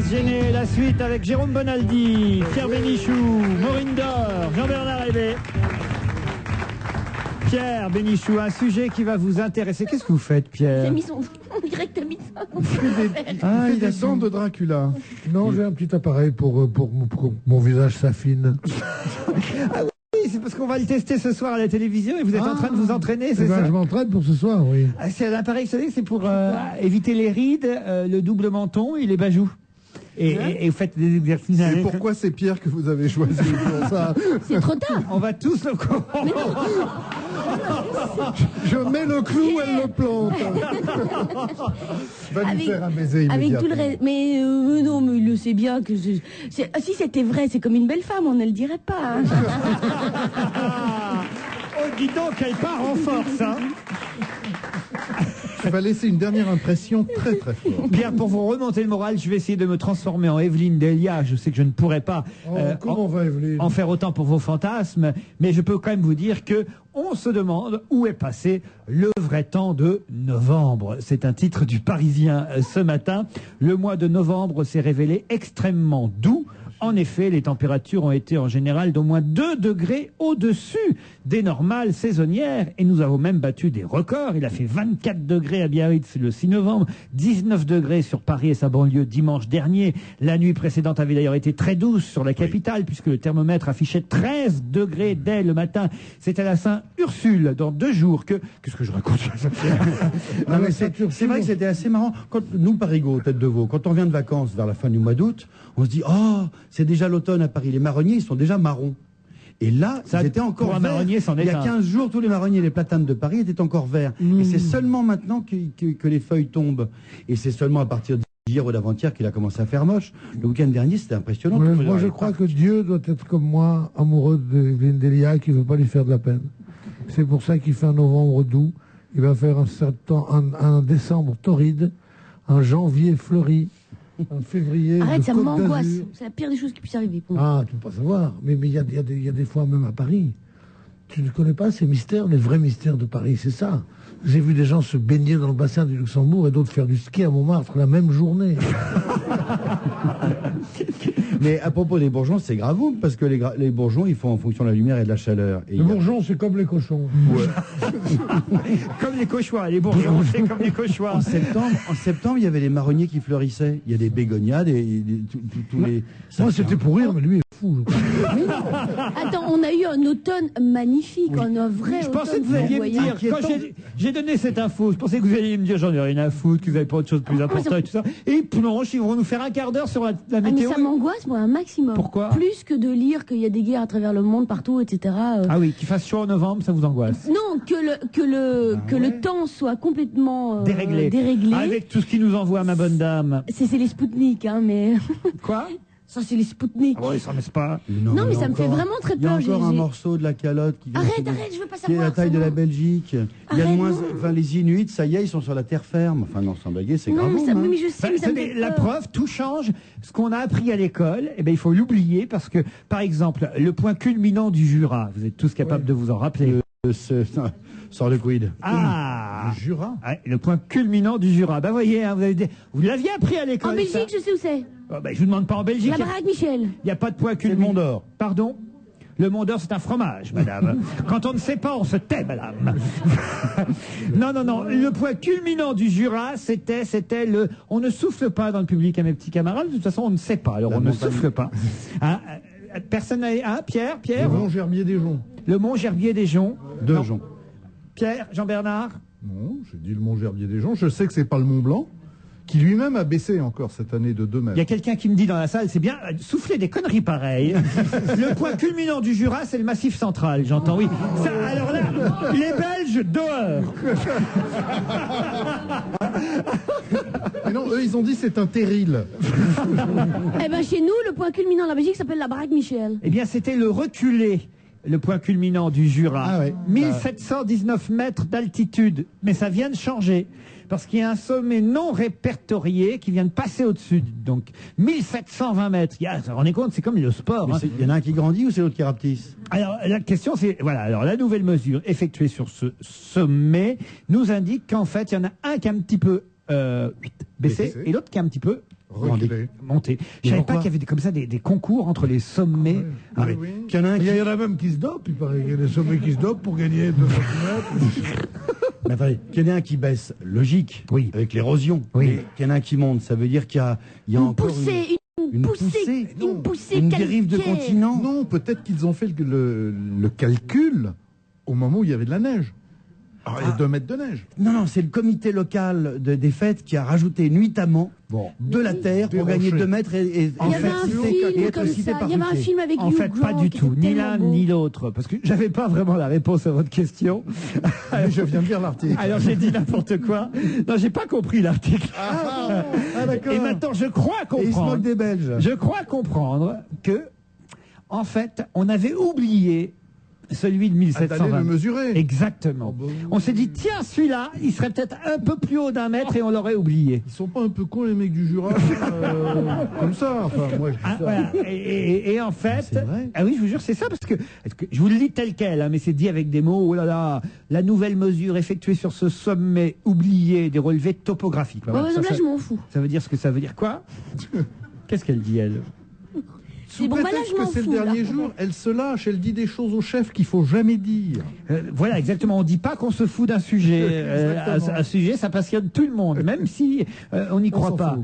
se gêner. La suite avec Jérôme Bonaldi, Pierre Bénichou, Maureen Dor, Jean-Bernard Hébé. Pierre Bénichou, un sujet qui va vous intéresser. Qu'est-ce que vous faites, Pierre? J'ai mis son... On dirait que t'as mis ça. Il a des dents de Dracula. Non, j'ai un petit appareil pour que mon visage s'affine. Ah oui, c'est parce qu'on va le tester ce soir à la télévision et vous êtes en train de vous entraîner, c'est ça? Je m'entraîne pour ce soir, oui. C'est un appareil, vous savez, c'est pour éviter les rides, le double menton et les bajoux. Et vous faites des exercices. Et pourquoi c'est Pierre que vous avez choisi pour ça? C'est trop tard. On va tous le comprendre. Je mets le clou, elle le plante. Va lui faire un baiser avec immédiatement. tout le reste. Mais non, mais il le sait bien que si c'était vrai, c'est comme une belle femme, on ne le dirait pas. Hein. Oh, dis donc, elle part en force, hein. Tu vas laisser une dernière impression très très forte. Bien, pour vous remonter le moral, je vais essayer de me transformer en Evelyne Delia. Je sais que je ne pourrais pas comment va Evelyne en faire autant pour vos fantasmes, mais je peux quand même vous dire que on se demande où est passé le vrai temps de novembre. C'est un titre du Parisien ce matin. Le mois de novembre s'est révélé extrêmement doux. En effet, les températures ont été en général d'au moins 2 degrés au-dessus des normales saisonnières et nous avons même battu des records. Il a fait 24 degrés à Biarritz le 6 novembre, 19 degrés sur Paris et sa banlieue dimanche dernier. La nuit précédente avait d'ailleurs été très douce sur la capitale puisque le thermomètre affichait 13 degrés dès le matin. C'est à la Saint-Ursule dans 2 jours que... Qu'est-ce que je raconte? Non, mais c'est vrai que c'était assez marrant. Quand nous, Parigot, tête de veau, quand on vient de vacances vers la fin du mois d'août, on se dit « Oh, c'est déjà l'automne à Paris. Les marronniers, ils sont déjà marrons. » Et là, ça était encore pour un vert. marronnier, c'en est Il y a 15 jours, tous les marronniers et les platanes de Paris étaient encore verts. Et c'est seulement maintenant que les feuilles tombent. Et c'est seulement à partir d'hier ou d'avant-hier qu'il a commencé à faire moche. Le week-end dernier, c'était impressionnant. Moi, je crois que Dieu doit être comme moi, amoureux d'Evelyne Delia, qui ne veut pas lui faire de la peine. C'est pour ça qu'il fait un novembre doux. Il va faire un décembre torride, un janvier fleuri. En février. Arrête, ça Côte m'angoisse. d'Azur. C'est la pire des choses qui puissent arriver pour moi. Ah, tu ne peux pas savoir. Mais il y a des fois, même à Paris, tu ne connais pas ces mystères, les vrais mystères de Paris, c'est ça. J'ai vu des gens se baigner dans le bassin du Luxembourg et d'autres faire du ski à Montmartre la même journée. Mais à propos des bourgeons, c'est grave, parce que les bourgeons, ils font en fonction de la lumière et de la chaleur. Et Les bourgeons, c'est comme les cochons. Ouais. Comme les cauchois, les bourgeons, c'est comme les cauchois. En septembre, il y avait les marronniers qui fleurissaient. Il y a des bégoniades et tous les... Moi, c'était pour rire, mais lui est fou. Attends, on a eu un automne magnifique, un vrai Je automne. pensais que vous alliez me dire, quand j'ai donné cette info, je pensais que vous alliez me dire j'en ai rien à foutre, que vous n'avez pas autre chose de plus important et tout ça. Et plonge, ils vont nous faire un quart d'heure sur la mais météo. ça m'angoisse, moi, un maximum. Pourquoi? Plus que de lire qu'il y a des guerres à travers le monde, partout, etc. Ah oui, qu'il fasse chaud en novembre, ça vous angoisse? Non, que le temps soit complètement Déréglé. Avec tout ce qui nous envoie, ma bonne dame. C'est les Spoutniks, hein, mais... Quoi? Ça, c'est les Spoutniks. Ah oui, ça, n'est-ce pas? Non, mais ça me fait vraiment très peur. Il y a encore un morceau de la calotte qui Arrête, je veux pas qui est savoir. la taille de la Belgique. Il y a Arrête, moins, non. enfin, les Inuits, ça y est, ils sont sur la terre ferme. Enfin, non, sans blaguer, c'est Non, grave. mais, mais je sais, mais ça me fait La peur. preuve, tout change. Ce qu'on a appris à l'école, eh ben, il faut l'oublier parce que, par exemple, le point culminant du Jura, vous êtes tous capables de vous en rappeler. Sort le quid. Ah, Le Jura. Ouais, le point culminant du Jura. Ben voyez, hein, vous l'aviez appris à l'école. En Belgique, je sais où c'est. Oh, ben, je vous demande pas en Belgique. La baraque Michel. Il n'y a pas de point C'est le culminant. Mont d'Or. Pardon? Le Mont d'Or, c'est un fromage, madame. Quand on ne sait pas, on se tait, madame. Non. Le point culminant du Jura, c'était le... On ne souffle pas dans le public à mes petits camarades. De toute façon, on ne sait pas. Alors, on ne souffle pas. Hein, personne n'a... Hein, Pierre? Le Mont Gerbier des Joncs. Le Mont Gerbier des Joncs. Deux Non. joncs. Pierre? Jean-Bernard? Non, j'ai dit le Mont Gerbier des Joncs. Je sais que c'est pas le Mont Blanc, qui lui-même a baissé encore cette année de 2 mètres. Il y a quelqu'un qui me dit dans la salle, c'est bien, souffler des conneries pareilles. Le point culminant du Jura, c'est le Massif central, j'entends, oui. Ça, alors là, les Belges, dehors. Mais non, eux, ils ont dit c'est un terril. Eh ben, chez nous, le point culminant de la Belgique s'appelle la baraque Michel. Eh bien, c'était le reculé, le point culminant du Jura. Ah ouais. 1719 mètres d'altitude. Mais ça vient de changer. Parce qu'il y a un sommet non répertorié qui vient de passer au-dessus. Donc, 1720 mètres. Vous vous rendez compte, c'est comme le sport. Hein. Il y en a un qui grandit ou c'est l'autre qui rapetisse? Alors, la question, c'est, voilà, alors la nouvelle mesure effectuée sur ce sommet nous indique qu'en fait, il y en a un qui est un petit peu baissé et l'autre qui est un petit peu Reculé. monter. Je savais pas qu'il y avait comme ça des concours entre les sommets. Ah, mais oui. qu'il y en a un Il qui... y en a même qui se dopent, il paraît. Il y a des sommets qui se dopent pour gagner 2 centimètres. Mais attendez, qu'il y en ait un qui baisse, logique, Oui. avec l'érosion. Oui. Mais qu'il y en a un qui monte, ça veut dire qu'il y a Une encore poussée, une poussée, une poussée une dérive de calcaire. continent. Non, peut-être qu'ils ont fait le calcul au moment où il y avait de la neige. Alors, il y a 2 mètres de neige. Non, c'est le comité local des fêtes qui a rajouté nuitamment de la terre pour Des gagner rochers. 2 mètres et Il y avait un film comme cité ça. par Il y avait un Ruquier. film avec En Hugh fait, pas Grant du qui tout, était ni tellement l'un beau. ni l'autre, parce que j'avais pas vraiment la réponse à votre question. Mais je viens de lire l'article. Alors j'ai dit n'importe quoi. Non, j'ai pas compris l'article. Ah, d'accord. Et maintenant, je crois Et il se comprendre. moque des Belges. Je crois comprendre que, en fait, on avait oublié celui de Ah, 1720. d'aller le mesurer. Exactement. Oh, bah oui. On s'est dit, tiens, celui-là, il serait peut-être un peu plus haut d'1 mètre et on l'aurait oublié. Ils sont pas un peu cons les mecs du Jura comme ça. Enfin, moi je dis Ah, ça. voilà. Et en fait, C'est vrai. ah oui, je vous jure, c'est ça, parce que je vous le lis tel quel, hein, mais c'est dit avec des mots, oh là là, la nouvelle mesure effectuée sur ce sommet oublié des relevés topographiques. Ouais, Voilà, ouais, ça, là, ça- je m'en fous. ça veut dire ce que ça veut dire quoi? Qu'est-ce qu'elle dit, elle? Sous Bon, bah là, prétexte je m'en que c'est le fous, là. dernier jour, elle se lâche, elle dit des choses au chef qu'il faut jamais dire. Voilà, exactement. On dit pas qu'on se fout d'un sujet. Exactement. Un sujet, ça passionne tout le monde, même si on n'y croit s'en pas.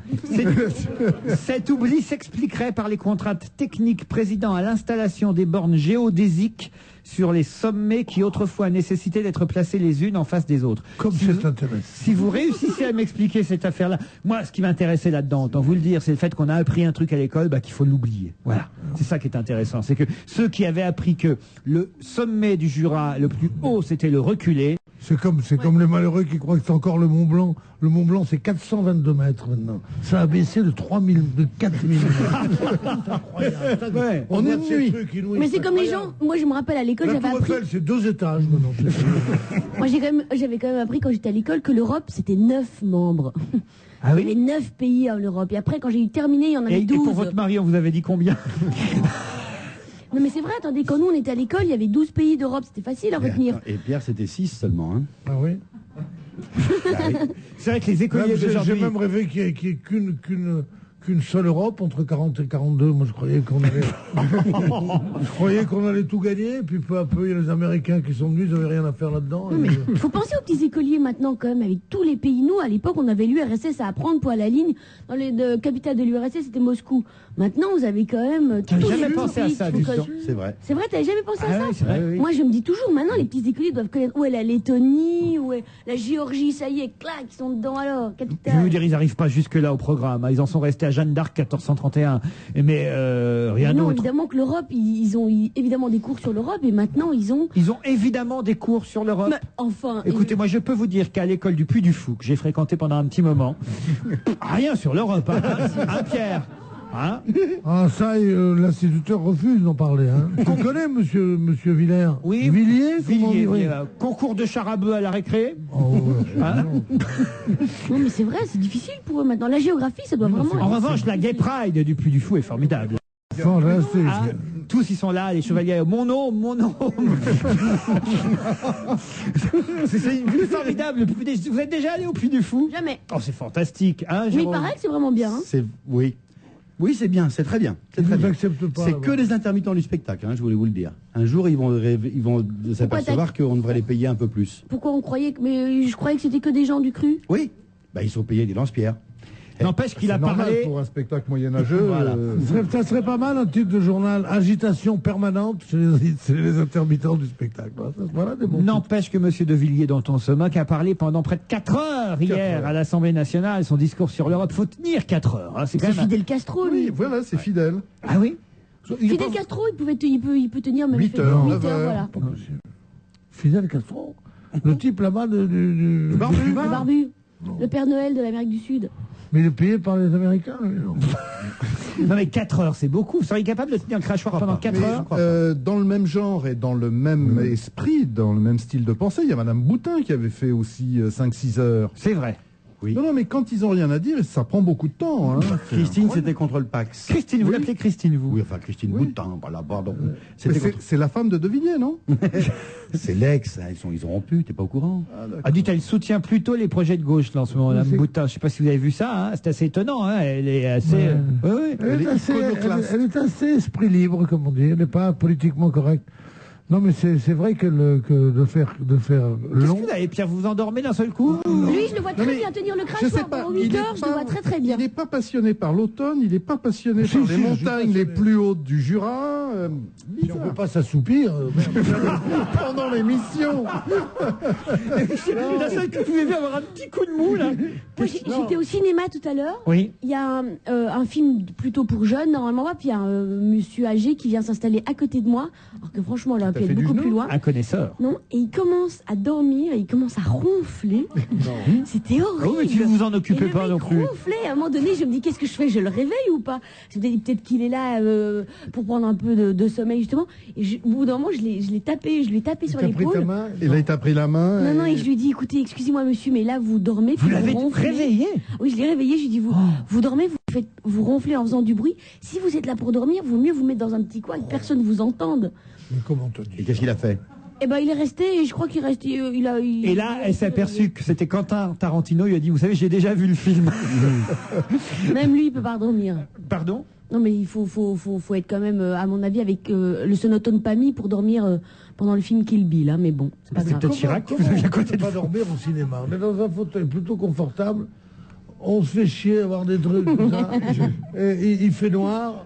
Cet oubli s'expliquerait par les contraintes techniques présidant à l'installation des bornes géodésiques sur les sommets qui autrefois nécessitaient d'être placées les unes en face des autres. Comme c'est intéressant. Si vous réussissez à m'expliquer cette affaire-là, moi, ce qui m'intéressait là-dedans, autant vous le dire, c'est le fait qu'on a appris un truc à l'école, bah, qu'il faut l'oublier. Voilà. C'est ça qui est intéressant. C'est que ceux qui avaient appris que le sommet du Jura, le plus haut, c'était le reculé. C'est comme les malheureux qui croient que c'est encore le Mont Blanc. Le Mont Blanc, c'est 422 mètres maintenant. Ça a baissé de 4000 mètres. Ouais. On est voit ces nuit. trucs Mais c'est comme les gens. Moi, je me rappelle à l'école, La j'avais Tour appris. Eiffel, c'est 2 étages maintenant. Moi, j'avais quand même appris quand j'étais à l'école que l'Europe, c'était 9 membres. Ah Il y avait 9 pays en Europe. Et après, quand j'ai eu terminé, il y en avait Et 12. pour votre mari, on vous avait dit combien? Non, mais c'est vrai, attendez, quand nous, on était à l'école, il y avait 12 pays d'Europe. C'était facile à retenir. Et Pierre, c'était 6 seulement. Hein. Ah oui. C'est vrai que les Même, écoliers J'ai d'aujourd'hui... même rêvé qu'il n'y ait qu'une seule Europe entre 40 et 42. Moi, je croyais qu'on allait tout gagner. Et puis peu à peu, il y a les Américains qui sont venus, ils n'avaient rien à faire là-dedans. Non, mais il faut penser aux petits écoliers maintenant, quand même, avec tous les pays. Nous, à l'époque, on avait l'URSS à apprendre pour aller à la ligne. Dans les capitales de l'URSS, c'était Moscou. Maintenant, vous avez quand même tous J'avais les jamais pensé à pays ça, qui dis font donc. que- C'est vrai. C'est vrai, t'avais jamais pensé Ah à ça oui, c'est vrai, oui. Moi, je me dis toujours, maintenant, les petits écoliers doivent connaître où est la Lettonie, où est la Géorgie, ça y est, clac, ils sont dedans alors, Je capitale. vais vous dire, ils n'arrivent pas jusque-là au programme. Ils en sont restés à Jeanne d'Arc 1431. Mais rien Mais non, d'autre. évidemment que l'Europe, ils ont évidemment des cours sur l'Europe, et maintenant, ils ont... Ils ont évidemment des cours sur l'Europe. Mais enfin... Écoutez, moi, je peux vous dire qu'à l'école du Puy du Fou, que j'ai fréquenté pendant un petit moment, rien sur l'Europe, hein, hein, Pierre, hein? Ah, ça, l'instituteur refuse d'en parler. Hein. On connaît, monsieur Villers. Oui. Villiers, comment on dit, Villiers, oui. concours de char à bœuf à la récré. Oh, ouais, Hein? Non, mais c'est vrai, c'est difficile pour eux maintenant. La géographie, ça doit vraiment... En être- revanche, la Gay Pride du Puy du Fou est formidable. fantastique. Ah, tous ils sont là, les chevaliers. Mon nom, mon nom. C'est une vue formidable. Le Puy des- Vous êtes déjà allé au Puy du Fou? Jamais. Oh, c'est fantastique, hein, Mais il Jérôme? paraît que c'est vraiment bien. Hein. Oui. Oui, c'est bien, c'est très bien. C'est Ils très ne bien. acceptent pas. C'est que les intermittents du spectacle, hein, je voulais vous le dire. Un jour, ils vont s'apercevoir qu'on devrait les payer un peu plus. Pourquoi on croyait que... Mais je croyais que c'était que des gens du cru. Oui, bah, ils sont payés des lance-pierres. N'empêche qu'il C'est a normal parlé. pour un spectacle moyenâgeux. Voilà. Ça serait pas mal un titre de journal, agitation permanente chez les intermittents du spectacle. Voilà des bons titres. N'empêche que M. De Villiers, dont on se moque, a parlé pendant près de 4 heures hier heures. à l'Assemblée nationale. Son discours sur l'Europe, faut tenir 4 heures. Hein, c'est quand C'est même. Fidel Castro, lui. Oui, voilà, c'est fidèle. Ah oui. Il est Fidel pas- Castro, il peut tenir même 8 heures, 8 9 heures. voilà. Pas possible. Fidel Castro, le type là-bas du barbu. du Le bar. barbu. Le Père Noël de l'Amérique du Sud. Mais il est payé par les Américains. lui, non. Non mais 4 heures, c'est beaucoup. Vous seriez capable de tenir un crachoir pendant 4 Mais, heures? dans le même genre et dans le même esprit, dans le même style de pensée, il y a Madame Boutin qui avait fait aussi 5-6 heures. C'est vrai. Oui. Non, mais quand ils ont rien à dire, ça prend beaucoup de temps. Hein. Christine, c'était contre le Pax. Christine, vous l'appelez Christine, vous? Oui, enfin Christine Boutin, voilà, pardon. Mais c'est la femme de De Villiers, non? C'est l'ex, hein, ils ont rompu, t'es pas au courant? Ah, dites, elle soutient plutôt les projets de gauche, là, en ce moment, Mme Boutin. Je sais pas si vous avez vu ça, hein. C'est assez étonnant, hein. Elle est assez... Elle est assez esprit libre, comme on dit. Elle n'est pas politiquement correcte. Non, mais c'est vrai que de faire Qu'est-ce long... que vous avez, Pierre? Vous vous endormez d'un seul coup? Lui, je le vois très bien tenir le crachoir pendant 8 heures, je le vois très très bien. Il n'est pas passionné par l'automne, il n'est pas passionné par les montagnes les plus hautes du Jura. Si on ne peut pas s'assoupir pendant l'émission. La seule que vous pouvez voir avoir un petit coup de mou, là. Moi, j'étais au cinéma tout à l'heure. Oui. Il y a un film plutôt pour jeunes, normalement, puis il y a un monsieur âgé qui vient s'installer à côté de moi, alors que franchement, il aurait pu être beaucoup plus loin. Un connaisseur. Non, et il commence à dormir, et il commence à ronfler. C'était horrible. Oh, mais si vous vous en occupez pas non plus. Ronflait. À un moment donné, je me dis, qu'est-ce que je fais? Je le réveille ou pas? Je me dis, peut-être qu'il est là pour prendre un peu de sommeil, justement. Et au bout d'un moment, je l'ai tapé sur l'épaule. Et là, il t'a pris la main. Non, et je lui ai dit, écoutez, excusez-moi, monsieur, mais là, vous dormez. Vous l'avez réveillé? Oui, je l'ai réveillé. Je lui ai dit, vous dormez, vous ronflez en faisant du bruit. Si vous êtes là pour dormir, vaut mieux vous mettre dans un petit coin et que personne vous entende. Mais comment te dit? Et qu'est-ce qu'il a fait? Eh ben, il est resté, et je crois qu'il reste. Et là, elle s'est aperçue que c'était Quentin Tarantino. Il a dit, vous savez, j'ai déjà vu le film. Même lui, il peut pas dormir. Pardon? Non, mais il faut être quand même, à mon avis, avec le sonotone pas mis pour dormir pendant le film Kill Bill. Hein, mais bon, c'est pas grave. Peut-être Chirac qui vous a bien côté de pas dormir au cinéma. On est dans un fauteuil plutôt confortable. On se fait chier à avoir des trucs comme ça. Et il fait noir.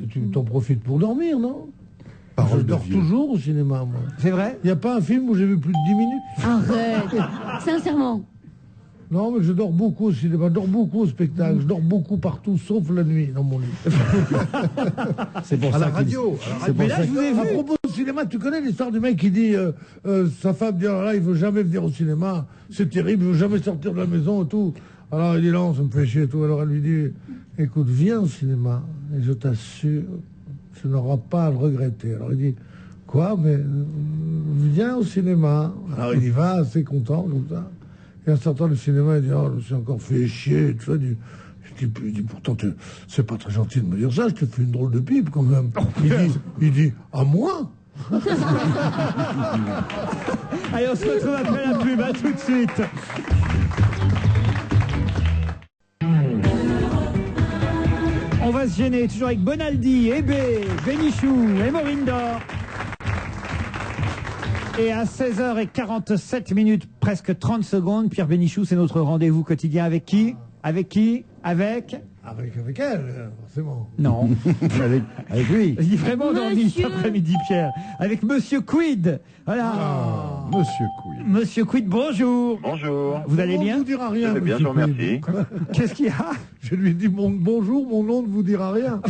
Tu t'en profites pour dormir, non? Je dors toujours au cinéma, moi. C'est vrai? Il n'y a pas un film où j'ai vu plus de 10 minutes. Arrête. Sincèrement. Non, mais je dors beaucoup au cinéma, je dors beaucoup au spectacle, je dors beaucoup partout, sauf la nuit, dans mon lit. C'est pour À ça la radio. Mais là, je vous ai vu. À propos du cinéma, tu connais l'histoire du mec qui dit sa femme dit, alors là, il veut jamais venir au cinéma, c'est terrible, il veut jamais sortir de la maison et tout. Alors il dit, non, ça me fait chier et tout. Alors elle lui dit, écoute, viens au cinéma, et je t'assure, tu n'auras pas à le regretter. Alors il dit, quoi? Mais viens au cinéma. Alors il y va, assez content, comme ça. Et en sortant du cinéma, il dit, oh, je me suis encore fait chier, tu vois, il dit, pourtant, c'est pas très gentil de me dire ça, je te fais une drôle de pipe, quand même. Il dit, à moi? Allez, on se retrouve après la pub, à tout de suite. On va se gêner, toujours avec Bonaldi, Hébé, Bénichou et Maureen Dor. Et à 16h47, presque 30 secondes, Pierre Bénichou, c'est notre rendez-vous quotidien avec qui? Avec elle, forcément. Non. avec lui. Il est vraiment dans le lit cet Monsieur. après-midi, Pierre. Avec Monsieur Quid. Voilà. Monsieur Couille. Monsieur Quid, bonjour. Bonjour. Vous allez bien? On ne vous dira Je rien. vais bien, je monsieur vous remercie. Quid. Qu'est-ce qu'il y a? Je lui ai dit bonjour, mon nom ne vous dira rien.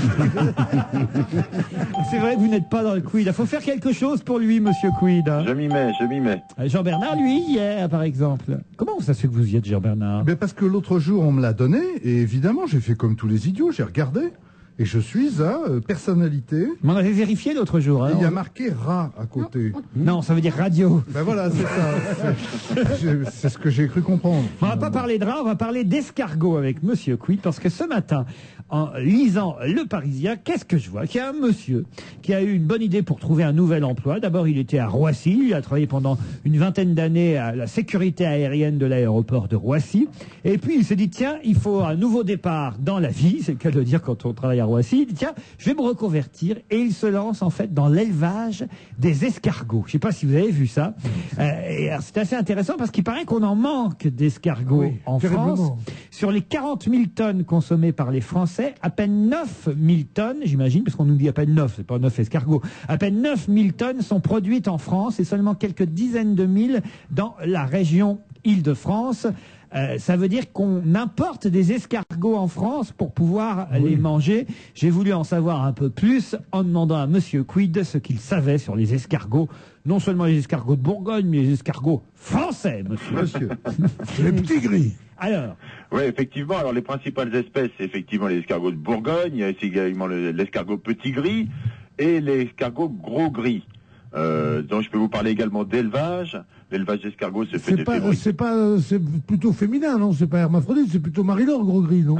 C'est vrai que vous n'êtes pas dans le Quid. Il faut faire quelque chose pour lui, Monsieur Quid. Je m'y mets. Jean-Bernard, lui, hier, par exemple. Comment ça se fait que vous y êtes, Jean-Bernard? Mais parce que l'autre jour, on me l'a donné, et évidemment, j'ai fait comme tous les idiots, j'ai regardé, et je suis à personnalité. Mais on avait vérifié l'autre jour. Et Hein, il y a marqué rat à côté. Non, ça veut dire radio. Ben voilà, c'est ça. C'est ce que j'ai cru comprendre. On va pas parler de rat, on va parler d'escargot avec Monsieur Quid, parce que ce matin, en lisant Le Parisien, qu'est-ce que je vois? Qu'il y a un monsieur qui a eu une bonne idée pour trouver un nouvel emploi. D'abord, il était à Roissy, il a travaillé pendant une vingtaine d'années à la sécurité aérienne de l'aéroport de Roissy. Et puis, il s'est dit, tiens, il faut un nouveau départ dans la vie, c'est le cas de le dire quand on travaille à Roissy. Il dit, tiens, je vais me reconvertir. Et il se lance, en fait, dans l'élevage des escargots. Je sais pas si vous avez vu ça. Et alors, c'est assez intéressant parce qu'il paraît qu'on en manque d'escargots Oui, en terriblement. France. Sur les 40 000 tonnes consommées par les Français, à peine 9 000 tonnes, j'imagine, parce qu'on nous dit à peine 9, c'est pas 9 escargots, à peine 9 000 tonnes sont produites en France et seulement quelques dizaines de mille dans la région Île-de-France. Ça veut dire qu'on importe des escargots en France pour pouvoir les manger. J'ai voulu en savoir un peu plus en demandant à Monsieur Quid ce qu'il savait sur les escargots. Non seulement les escargots de Bourgogne, mais les escargots français, monsieur. Les petits gris. Alors, Oui, effectivement. Alors, les principales espèces, c'est effectivement les escargots de Bourgogne. Il y a aussi également l'escargot petit gris et l'escargot gros gris. Donc, je peux vous parler également d'élevage. l'élevage d'escargots se fait de février. C'est plutôt féminin, non? C'est pas hermaphrodite, c'est plutôt Marie-Laure, gros gris, non?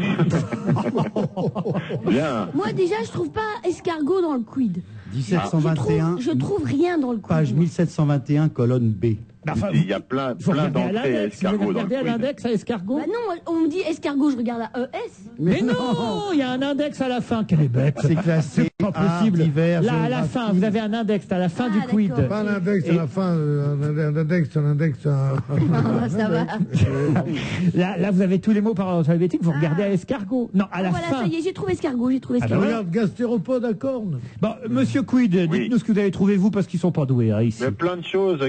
Bien. Moi, déjà, je trouve pas escargot dans le quid. 1721. Je trouve rien dans le quid. Page 1721, colonne B. Enfin, Il y a plein d'entrées à escargots dans le regardez à quiz. l'index à escargot. Bah non, on me dit escargot, je regarde à ES. Mais non, il y a un index à la fin. Quelle est bête. C'est classé pas art, possible. divers, Là, à la géographie. fin, vous avez un index à la fin du d'accord. quid. Pas un index à la fin, un index. Ah, ça va. Là, vous avez tous les mots par ordre alphabétique. Vous regardez à escargot. Non, à la Voilà, fin. ça y est, j'ai trouvé escargot, j'ai trouvé Ah, escargot. Regarde, gastéropode à cornes. Bon, monsieur Quid, dites-nous ce que vous avez trouvé vous parce qu'ils sont pas doués ici. Mais plein de choses.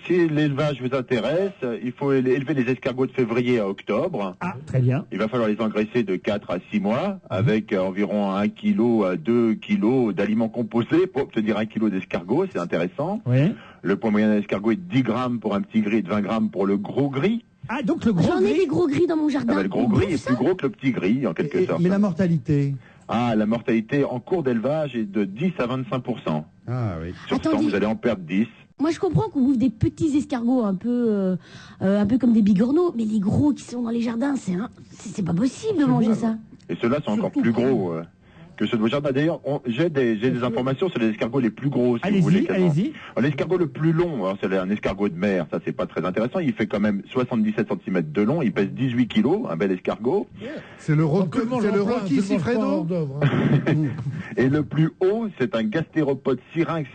Si l'élevage vous intéresse, il faut élever les escargots de février à octobre. Ah, très bien. Il va falloir les engraisser de 4 à 6 mois avec environ 1 kg à 2 kg d'aliments composés pour obtenir 1 kg d'escargots. C'est intéressant. Oui. Le poids moyen d'un escargot est de 10 grammes pour un petit gris et de 20 grammes pour le gros gris. Ah, donc le gros J'en ai gris. des gros gris dans mon jardin. Ah bah, le gros On gris bouffe est ça plus gros que le petit gris, en quelque sorte. Mais la mortalité. Ah, la mortalité en cours d'élevage est de 10 à 25%. Ah oui. Sur 100, Attendez. vous allez en perdre 10. Moi, je comprends qu'on bouffe des petits escargots un peu comme des bigorneaux, mais les gros qui sont dans les jardins, c'est pas possible de manger ça. Et ceux-là sont encore plus gros que ceux de vos jardins. D'ailleurs, j'ai des informations sur les escargots les plus gros, si vous voulez. Allez-y. Alors, l'escargot le plus long, alors c'est un escargot de mer, ça c'est pas très intéressant. Il fait quand même 77 cm de long, il pèse 18 kg, un bel escargot. C'est le Rocky Siffredo. Et le plus haut, c'est un gastéropode syrinx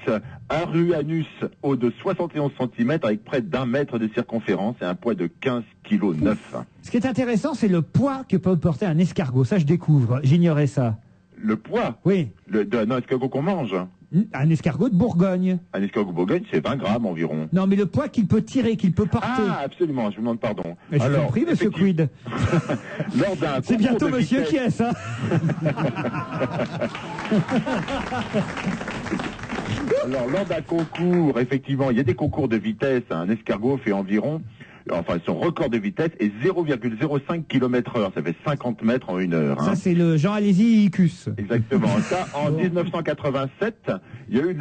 aruanus, haut de 71 cm, avec près d'1 mètre de circonférence et un poids de 15 kg 9. Ce qui est intéressant, c'est le poids que peut porter un escargot. Ça, je découvre. J'ignorais ça. Le poids Oui. d'un escargot qu'on mange. Un escargot de Bourgogne. Un escargot Bourgogne, c'est 20 grammes environ. Non, mais le poids qu'il peut tirer, qu'il peut porter. Ah, absolument, je vous demande pardon. Mais je vous en prie, monsieur Quid. Lors d'un C'est concours bientôt de monsieur vitesse- qui est ça. Alors, lors d'un concours, effectivement, il y a des concours de vitesse. Un escargot fait environ, enfin, son record de vitesse est 0,05 km/h. Ça fait 50 mètres en 1 heure. Ça, c'est le Jean Alési Icus. Exactement. Ça, en 1987, il y a eu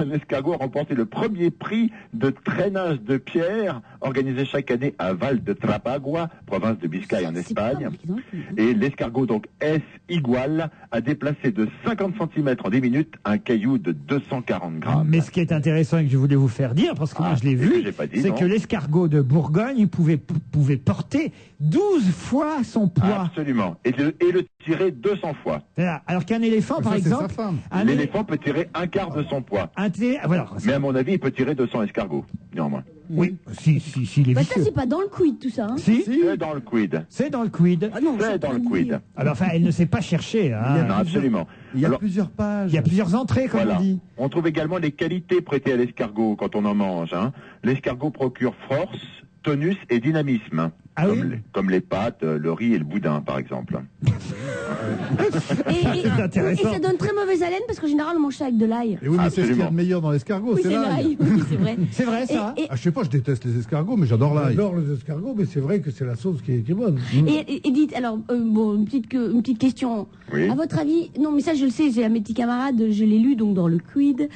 un escargot a remporté le premier prix de traînage de pierre organisé chaque année à Val de Trapagua, province de Biscaye en C'est pas Espagne. marqué dans le quid. Et l'escargot, donc S igual, a déplacé de 50 cm en 10 minutes un caillou de 240 grammes. Mais ce qui est intéressant et que je voulais vous faire dire, parce que moi je l'ai c'est ce que vu, j'ai pas dit, c'est non. que l'escargot de Bourgogne pouvait porter 12 fois son poids. Absolument. Et le tirer 200 fois. Voilà. Alors qu'un éléphant, par ça, c'est exemple, sa femme. L'éléphant peut tirer un quart de son poids. Voilà. Mais à mon avis, il peut tirer 200 escargots, néanmoins. Oui, si, il est Bah, ça, vicieux. c'est pas dans le quid, tout ça. Hein. Si, C'est dans le quid. c'est dans le quid. Ah non, C'est dans le quid. Alors, enfin, elle ne sait pas chercher. Hein. Non, absolument. Il y a Alors, plusieurs pages. Il y a plusieurs entrées, comme voilà. on dit. On trouve également les qualités prêtées à l'escargot quand on en mange. Hein. L'escargot procure force, tonus et dynamisme. Ah oui comme les pâtes, le riz et le boudin, par exemple. Et intéressant. ça donne très mauvaise haleine parce qu'en général, on mange ça avec de l'ail. Et oui, mais c'est ce qu'il y a Absolument. de meilleur dans l'escargot, Oui, c'est c'est l'ail. l'ail. Oui, c'est vrai. C'est vrai, ça. Et- Ah, je sais pas, je déteste les escargots, mais j'adore l'ail. J'adore les escargots, mais c'est vrai que c'est la sauce qui est bonne. Et dites, alors, bon, une petite question. Oui. À votre avis, non, mais ça, je le sais, j'ai un mes petits camarades, je l'ai lu donc dans le quid.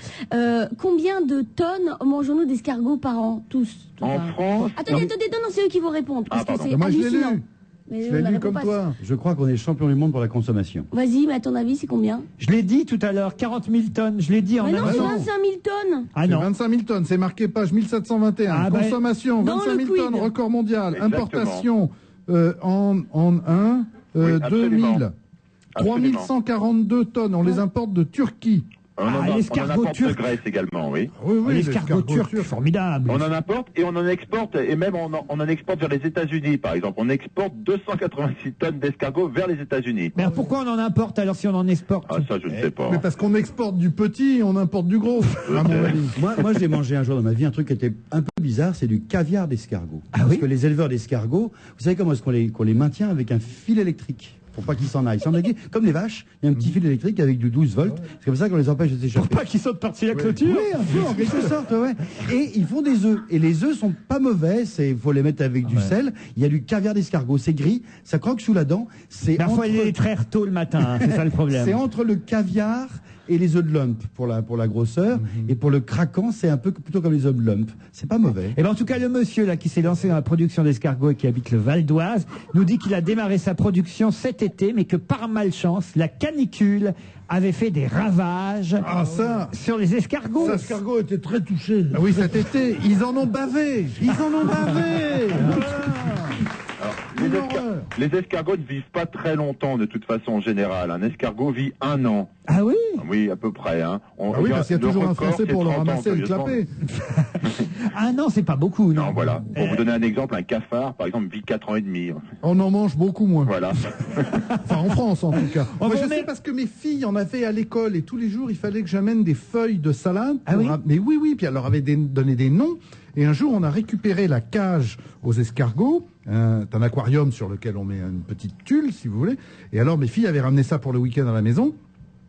Combien de tonnes mangeons-nous d'escargots par an, tous En France, Attendez, non, c'est eux qui vont répondre, parce Ah, que pardon. c'est Moi, je l'ai hallucinant. lu. Mais Je on l'ai la lu répond comme pas. toi. Je crois qu'on est champion du monde pour la consommation. Vas-y, mais à ton avis, c'est combien? Je l'ai dit tout à l'heure, 40 000 tonnes. Je l'ai dit en Mais non, c'est avant. 25 000 tonnes. Ah C'est non. 25 000 tonnes, c'est marqué page 1721. Ah, bah, Consommation, dans 25 le 000 quid. tonnes, record mondial. Exactement. Importation en 1, Oui, absolument. 2000. Absolument. 3142 tonnes, on les importe de Turquie. on en l'escargot apporte de turc. Grèce également, oui. Oui, L'escargot turc, formidable. On en importe et on en exporte, et même on en exporte vers les États-Unis, par exemple. On exporte 286 tonnes d'escargots vers les États-Unis. Mais alors pourquoi on en importe alors si on en exporte? Ah, ça, je ne sais pas. Mais parce qu'on exporte du petit et on importe du gros, à mon avis. Moi, j'ai mangé un jour dans ma vie un truc qui était un peu bizarre, c'est du caviar d'escargot. Ah Parce oui que les éleveurs d'escargots, vous savez comment est-ce qu'on les maintient avec un fil électrique pour pas qu'ils s'en aillent. Comme les vaches, il y a un petit fil électrique avec du 12 volts. C'est comme ça qu'on les empêche de s'échapper. Pour pas qu'ils sautent par-dessus la clôture. Oui, un peu, en quelque sorte, ouais. Et ils font des œufs. Et les œufs sont pas mauvais, il faut les mettre avec du sel. Il y a du caviar d'escargot, c'est gris, ça croque sous la dent. Il faut aller les traire tôt le matin, hein, c'est ça le problème. C'est entre le caviar et les œufs de lump pour la grosseur. Et pour le craquant, c'est un peu plutôt comme les œufs de lump. C'est pas mauvais. Et ben en tout cas, le monsieur là qui s'est lancé dans la production d'escargots et qui habite le Val d'Oise nous dit qu'il a démarré sa production cet été, mais que par malchance, la canicule avait fait des ravages sur les escargots. Les escargots étaient très touchés. Ah oui, cet été, ils en ont bavé. Les escargots ne vivent pas très longtemps de toute façon en général. Un escargot vit 1 an. Ah oui? Oui, à peu près. Hein. Oui, parce qu'il y a toujours un Français pour le ramasser et le clapper. Ah non, c'est pas beaucoup. Non, voilà. Pour vous donner un exemple, un cafard, par exemple, vit 4 ans et demi. On en mange beaucoup moins. Voilà. Enfin, en France, en tout cas. Moi, je sais parce que mes filles en avaient à l'école et tous les jours, il fallait que j'amène des feuilles de salade. Ah oui? Mais oui, puis elle leur avait donné des noms. Et un jour, on a récupéré la cage aux escargots, un aquarium sur lequel on met une petite tulle, si vous voulez. Et alors, mes filles avaient ramené ça pour le week-end à la maison.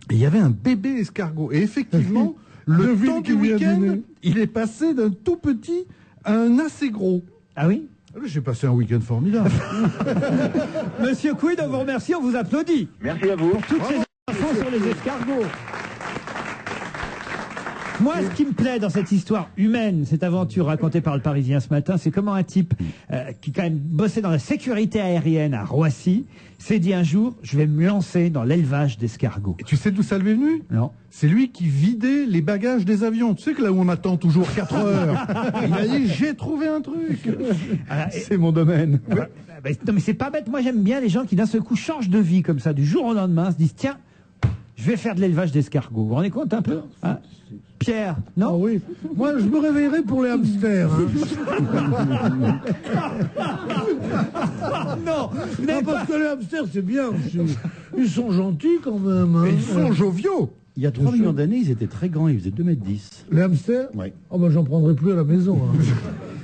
Et il y avait un bébé escargot. Et effectivement, le temps du week-end, il est passé d'un tout petit à un assez gros. Ah oui? J'ai passé un week-end formidable. Monsieur Quid, on vous remercie, on vous applaudit. Merci à vous. Pour toutes ces infos sur les escargots. Moi, ce qui me plaît dans cette histoire humaine, cette aventure racontée par le Parisien ce matin, c'est comment un type qui quand même bossait dans la sécurité aérienne à Roissy s'est dit un jour, je vais me lancer dans l'élevage d'escargots. Et tu sais d'où ça lui est venu? Non. C'est lui qui vidait les bagages des avions. Tu sais que là où on attend toujours 4 heures, il a dit, j'ai trouvé un truc. C'est mon domaine. Non mais c'est pas bête, moi j'aime bien les gens qui d'un seul coup changent de vie comme ça, du jour au lendemain, se disent, tiens, je vais faire de l'élevage d'escargots. Vous vous rendez compte un peu hein? Pierre, non? Ah oui. Moi, je me réveillerai pour les hamsters. Non, parce que les hamsters, c'est bien. Ils sont gentils quand même. Hein. Mais ils sont joviaux. Il y a 3 millions d'années, ils étaient très grands, ils faisaient 2,10 m. Les hamsters? Oui. Oh ben j'en prendrai plus à la maison. Hein.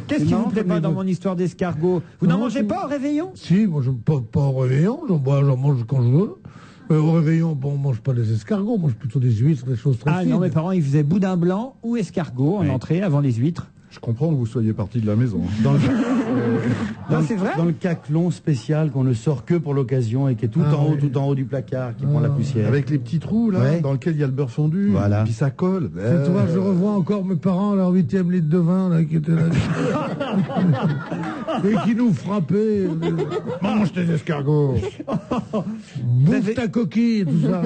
Qu'est-ce qui vous plaît pas dans mon histoire d'escargot? Vous n'en mangez pas au réveillon? Si, moi je pas au réveillon, j'en mange quand je veux. Au réveillon, bon, on mange pas des escargots, on mange plutôt des huîtres, des choses très fines. Ah non, mes parents, ils faisaient boudin blanc ou escargot en entrée avant les huîtres. Je comprends que vous soyez parti de la maison. C'est vrai. Dans le caclon spécial qu'on ne sort que pour l'occasion et qui est tout en haut du placard, qui prend la poussière. Avec les petits trous, là, dans lesquels il y a le beurre fondu. Voilà. Puis ça colle. Tu vois, je revois encore mes parents à leur 8e litre de vin, là, qui étaient là. Et qui nous frappaient. Mange tes escargots. Bouffe ta coquille et tout ça.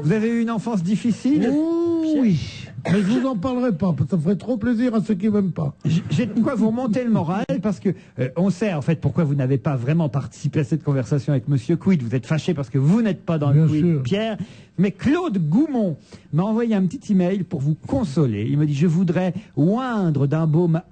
Vous avez eu une enfance difficile? Oh, oui. Mais je vous en parlerai pas, parce que ça ferait trop plaisir à ceux qui m'aiment pas. J'ai de quoi vous remonter le moral, parce que on sait en fait pourquoi vous n'avez pas vraiment participé à cette conversation avec Monsieur Quid. Vous êtes fâché parce que vous n'êtes pas dans le Quid, Pierre. Mais Claude Goumont m'a envoyé un petit email pour vous consoler. Il me dit, je voudrais oindre d'un baume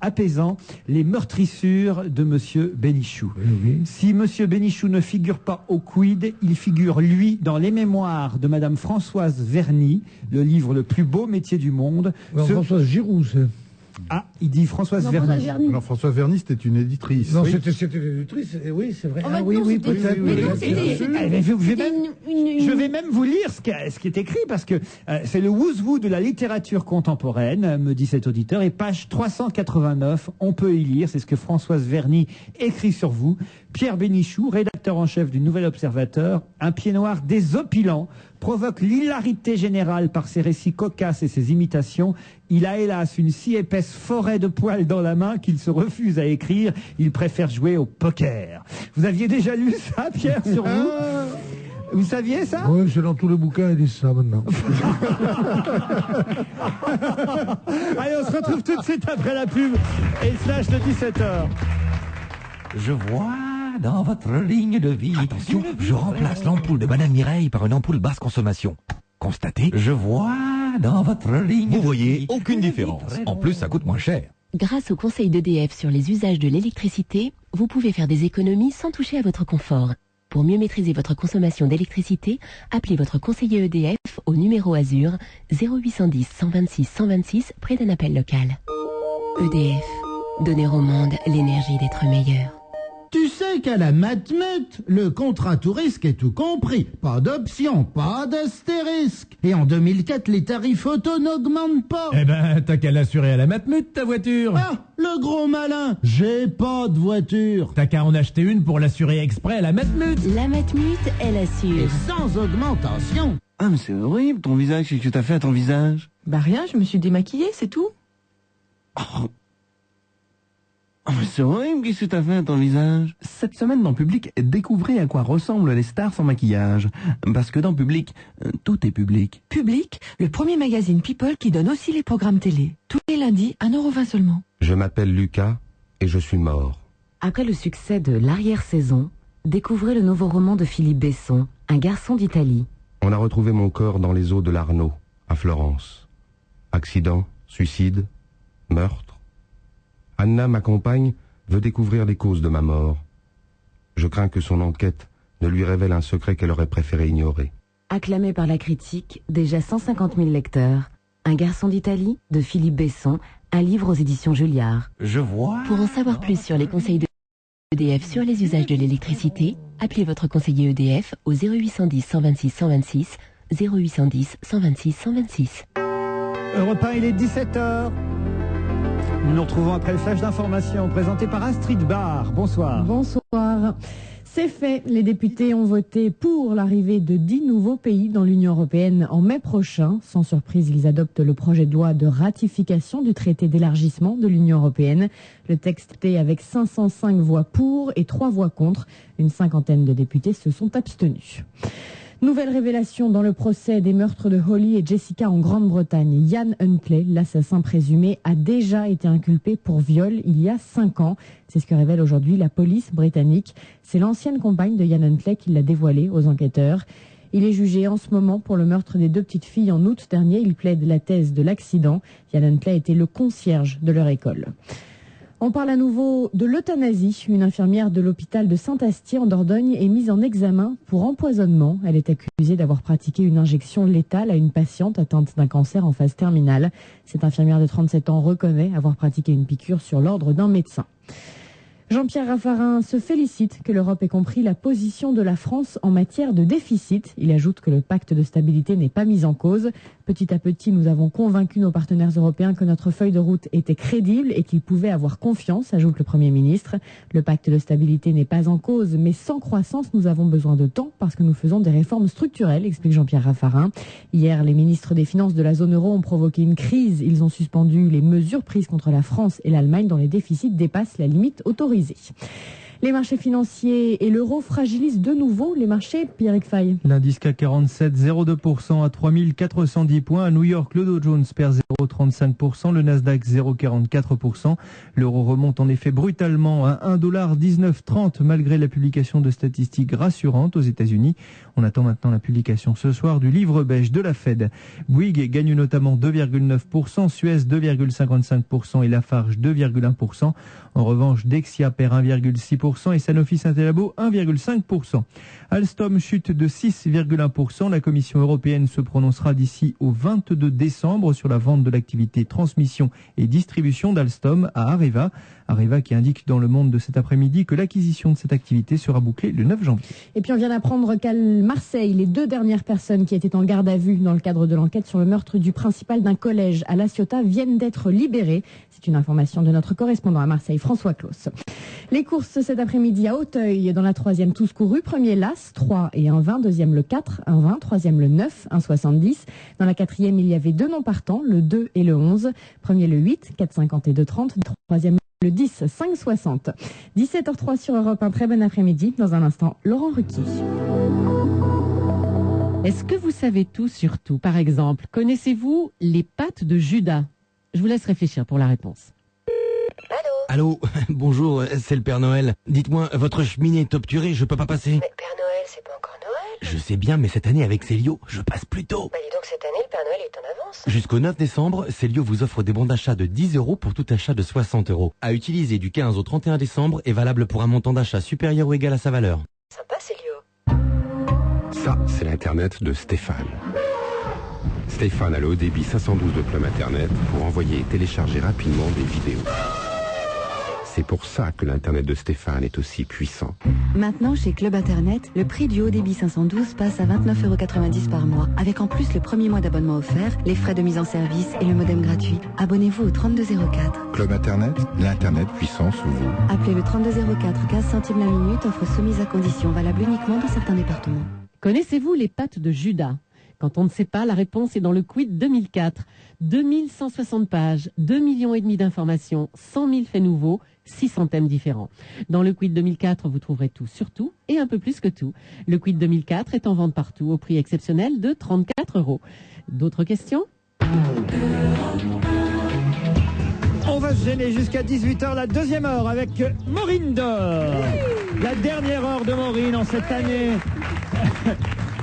apaisant les meurtrissures de Monsieur Bénichou. Oui. Si Monsieur Bénichou ne figure pas au Quid, il figure, lui, dans les mémoires de Madame Françoise Verny, le livre le plus beau métier du monde. Françoise Giroud, c'est... Ah, il dit Françoise Verny. Alors Françoise Verny, c'était une éditrice. Non, c'était l'éditrice, oui, c'est vrai. Ah oui, peut-être. Mais non, Je vais même vous lire ce qui est écrit, parce que c'est le who's who de la littérature contemporaine, me dit cet auditeur, et page 389, on peut y lire, c'est ce que Françoise Verny écrit sur vous. Pierre Bénichou, rédacteur en chef du Nouvel Observateur, un pied noir désopilant, provoque l'hilarité générale par ses récits cocasses et ses imitations. Il a hélas une si épaisse forêt de poils dans la main qu'il se refuse à écrire. Il préfère jouer au poker. Vous aviez déjà lu ça, Pierre, sur vous? Vous saviez ça? Oui, c'est dans tous les bouquins, ils disent ça maintenant. Allez, on se retrouve tout de suite après la pub et le flash de 17h. Je vois dans votre ligne de vie. Attention, je remplace l'ampoule de Madame Mireille par une ampoule basse consommation. Constatez, je vois dans votre ligne. Vous voyez, aucune différence. En plus, ça coûte moins cher. Grâce au conseil d'EDF sur les usages de l'électricité, vous pouvez faire des économies sans toucher à votre confort. Pour mieux maîtriser votre consommation d'électricité, appelez votre conseiller EDF au numéro Azur 0810 126 126 près d'un appel local. EDF, donner au monde l'énergie d'être meilleur. Tu sais qu'à la Matmut, le contrat tout risque est tout compris. Pas d'option, pas d'astérisque. Et en 2004, les tarifs auto n'augmentent pas. Eh ben, t'as qu'à l'assurer à la Matmut, ta voiture. Ah, le gros malin, j'ai pas de voiture. T'as qu'à en acheter une pour l'assurer exprès à la Matmut. La Matmut, elle assure. Et sans augmentation. Ah, mais c'est horrible, ton visage. Qu'est-ce que t'as fait à ton visage? Bah rien, je me suis démaquillée, c'est tout. Oh. Oh, mais c'est horrible, qu'est-ce que t'as fait à ton visage? Cette semaine dans Public, découvrez à quoi ressemblent les stars sans maquillage. Parce que dans Public, tout est public. Public, le premier magazine People qui donne aussi les programmes télé. Tous les lundis, 1,20 € seulement. Je m'appelle Lucas et je suis mort. Après le succès de L'arrière-saison, découvrez le nouveau roman de Philippe Besson, Un garçon d'Italie. On a retrouvé mon corps dans les eaux de l'Arno, à Florence. Accident, suicide, meurtre. Anna, ma compagne, veut découvrir les causes de ma mort. Je crains que son enquête ne lui révèle un secret qu'elle aurait préféré ignorer. Acclamé par la critique, déjà 150 000 lecteurs. Un garçon d'Italie, de Philippe Besson, un livre aux éditions Julliard. Je vois. Pour en savoir plus sur les conseils de EDF sur les usages de l'électricité, appelez votre conseiller EDF au 0810 126 126, 0810 126 126. Europe 1, il est 17h. Nous nous retrouvons après le flash d'information présenté par Astrid Barr. Bonsoir. Bonsoir. C'est fait, les députés ont voté pour l'arrivée de 10 nouveaux pays dans l'Union européenne en mai prochain. Sans surprise, ils adoptent le projet de loi de ratification du traité d'élargissement de l'Union européenne. Le texte est avec 505 voix pour et 3 voix contre. Une cinquantaine de députés se sont abstenus. Nouvelle révélation dans le procès des meurtres de Holly et Jessica en Grande-Bretagne. Ian Huntley, l'assassin présumé, a déjà été inculpé pour viol il y a 5 ans. C'est ce que révèle aujourd'hui la police britannique. C'est l'ancienne compagne de Ian Huntley qui l'a dévoilé aux enquêteurs. Il est jugé en ce moment pour le meurtre des 2 petites filles en août dernier. Il plaide la thèse de l'accident. Ian Huntley était le concierge de leur école. On parle à nouveau de l'euthanasie. Une infirmière de l'hôpital de Saint-Astier en Dordogne est mise en examen pour empoisonnement. Elle est accusée d'avoir pratiqué une injection létale à une patiente atteinte d'un cancer en phase terminale. Cette infirmière de 37 ans reconnaît avoir pratiqué une piqûre sur l'ordre d'un médecin. Jean-Pierre Raffarin se félicite que l'Europe ait compris la position de la France en matière de déficit. Il ajoute que le pacte de stabilité n'est pas mis en cause. Petit à petit, nous avons convaincu nos partenaires européens que notre feuille de route était crédible et qu'ils pouvaient avoir confiance, ajoute le Premier ministre. Le pacte de stabilité n'est pas en cause, mais sans croissance, nous avons besoin de temps parce que nous faisons des réformes structurelles, explique Jean-Pierre Raffarin. Hier, les ministres des Finances de la zone euro ont provoqué une crise. Ils ont suspendu les mesures prises contre la France et l'Allemagne dont les déficits dépassent la limite autorisée. Les marchés financiers et l'euro fragilisent de nouveau les marchés. Pierrick Fay. L'indice CAC 47, 0,2% à 3410 points. À New York, le Dow Jones perd 0,35%, le Nasdaq 0,44%. L'euro remonte en effet brutalement à 1,1930 malgré la publication de statistiques rassurantes aux États-Unis. On attend maintenant la publication ce soir du livre beige de la Fed. Bouygues gagne notamment 2,9%, Suez 2,55% et Lafarge 2,1%. En revanche, Dexia perd 1,6% et Sanofi Saint-Elabo 1,5%. Alstom chute de 6,1%. La Commission européenne se prononcera d'ici au 22 décembre sur la vente de l'activité transmission et distribution d'Alstom à Areva. Areva qui indique dans Le Monde de cet après-midi que l'acquisition de cette activité sera bouclée le 9 janvier. Et puis on vient d'apprendre qu'à Marseille, les 2 dernières personnes qui étaient en garde à vue dans le cadre de l'enquête sur le meurtre du principal d'un collège à La Ciotat viennent d'être libérées. C'est une information de notre correspondant à Marseille, François Claus. Les courses cet après-midi à Auteuil, dans la 3e tous courus. Premier l'As, 3 et 1,20. Deuxième le 4, 1,20. Troisième le 9, 1,70. Dans la 4e, il y avait 2 noms partants, le 2 et le 11. Premier le 8, 4,50 et 2,30. Troisième le 10, 5,60. 17h03 sur Europe 1. Très bon après-midi. Dans un instant, Laurent Ruquier. Est-ce que vous savez tout sur tout? Par exemple, connaissez-vous les pattes de Judas? Je vous laisse réfléchir pour la réponse. Allô, bonjour, c'est le Père Noël. Dites-moi, votre cheminée est obturée, je peux pas passer. Mais Père Noël, c'est pas encore Noël. Je sais bien, mais cette année avec Célio, je passe plus tôt. Bah dis donc, cette année, le Père Noël est en avance. Jusqu'au 9 décembre, Célio vous offre des bons d'achat de 10 € pour tout achat de 60 €. À utiliser du 15 au 31 décembre et valable pour un montant d'achat supérieur ou égal à sa valeur. Sympa, Célio. Ça, c'est l'Internet de Stéphane. Stéphane a le haut débit 512 de Plum Internet pour envoyer et télécharger rapidement des vidéos. C'est pour ça que l'Internet de Stéphane est aussi puissant. Maintenant, chez Club Internet, le prix du haut débit 512 passe à 29,90 € par mois, avec en plus le premier mois d'abonnement offert, les frais de mise en service et le modem gratuit. Abonnez-vous au 3204. Club Internet, l'Internet puissant sous vous. Appelez le 3204, 15 centimes la minute, offre soumise à condition, valable uniquement dans certains départements. Connaissez-vous les pattes de Judas? Quand on ne sait pas, la réponse est dans le Quid 2004. 2160 pages, 2,5 millions d'informations, 100 000 faits nouveaux, 600 thèmes différents. Dans le Quid 2004, vous trouverez tout sur tout et un peu plus que tout. Le Quid 2004 est en vente partout au prix exceptionnel de 34 €. D'autres questions ? On va se gêner jusqu'à 18h, la deuxième heure avec Maureen Dor. La dernière heure de Maureen en cette année.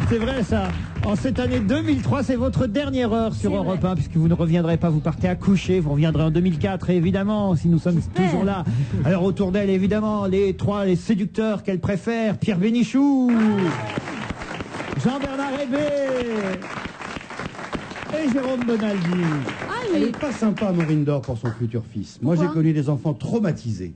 C'est vrai ça. En cette année 2003, c'est votre dernière heure sur Europe 1, puisque vous ne reviendrez pas, vous partez à coucher, vous reviendrez en 2004, et évidemment, si nous sommes toujours là. Alors autour d'elle, évidemment, les séducteurs qu'elle préfère, Pierre Bénichou, Jean-Bernard Hébé et Jérôme Bonaldi. Elle n'est pas sympa, Maureen Dor, pour son futur fils. Moi, j'ai connu des enfants traumatisés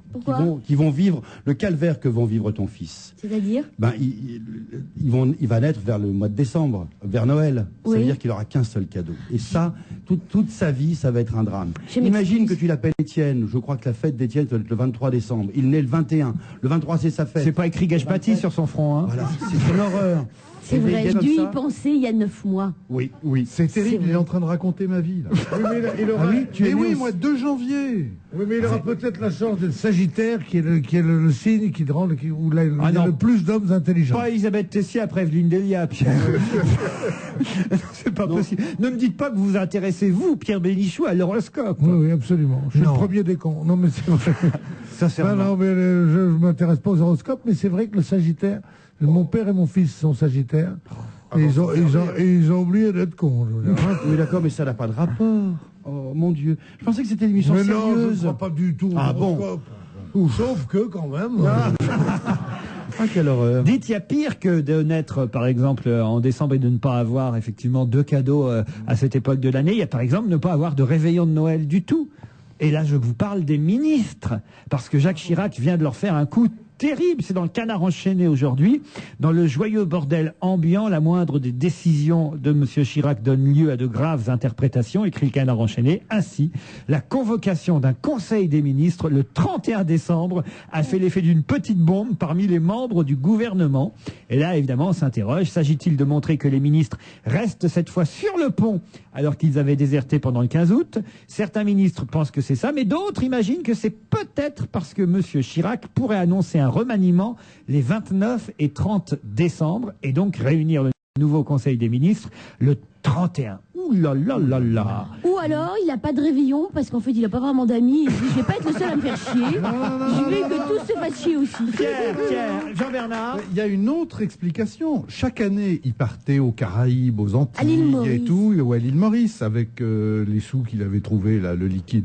qui vont vivre le calvaire que vont vivre ton fils. C'est-à-dire il va naître vers le mois de décembre, vers Noël. Ça veut dire qu'il n'aura qu'un seul cadeau. Et ça, toute sa vie, ça va être un drame. Imagine que tu l'appelles Étienne. Je crois que la fête d'Étienne doit être le 23 décembre. Il naît le 21. Le 23, c'est sa fête. C'est pas écrit Gage-Pâtis sur son front. Hein. Voilà, c'est une horreur. C'est vrai, j'ai dû y penser il y a 9 mois. Oui. C'est terrible, il est en train de raconter ma vie. Là. Oui, moi, 2 janvier. Oui, mais il aura peut-être la chance d'être Sagittaire, qui est le signe qui rend, où il y a le plus d'hommes intelligents. Pas Elisabeth Tessier après Evelyne Delia, Pierre. C'est pas possible. Ne me dites pas que vous vous intéressez, vous, Pierre Bénichou, à l'horoscope. Oui, absolument. Je suis le premier des cons. Non, mais c'est vrai. Non, mais je ne m'intéresse pas aux horoscopes, mais c'est vrai que le Sagittaire, mon père et mon fils sont Sagittaires. Et ils ont oublié d'être cons. Oui, d'accord, mais ça n'a pas de rapport. Oh, mon Dieu. Je pensais que c'était une émission sérieuse. Mais non, je ne crois pas du tout. Ah bon. Sauf que, quand même... Ah, quelle horreur. Dites, il y a pire que de naître, par exemple, en décembre et de ne pas avoir, effectivement, 2 cadeaux à cette époque de l'année. Il y a, par exemple, ne pas avoir de réveillon de Noël du tout. Et là, je vous parle des ministres. Parce que Jacques Chirac vient de leur faire un coup terrible. C'est dans le Canard enchaîné aujourd'hui. Dans le joyeux bordel ambiant, la moindre des décisions de M. Chirac donne lieu à de graves interprétations, écrit le Canard enchaîné. Ainsi, la convocation d'un conseil des ministres le 31 décembre a fait l'effet d'une petite bombe parmi les membres du gouvernement. Et là, évidemment, on s'interroge. S'agit-il de montrer que les ministres restent cette fois sur le pont alors qu'ils avaient déserté pendant le 15 août? Certains ministres pensent que c'est ça, mais d'autres imaginent que c'est peut-être parce que M. Chirac pourrait annoncer un remaniement les 29 et 30 décembre et donc réunir le nouveau Conseil des ministres le 31. Ouh là là là là. Ou alors, il n'a pas de réveillon parce qu'en fait, il n'a pas vraiment d'amis. Il se dit, je vais pas être le seul à me faire chier. Je veux que tous se fassent chier aussi. Pierre, Jean-Bernard. Il y a une autre explication. Chaque année, il partait aux Caraïbes, aux Antilles et tout, ou à l'île Maurice, avec les sous qu'il avait trouvés, là, le liquide.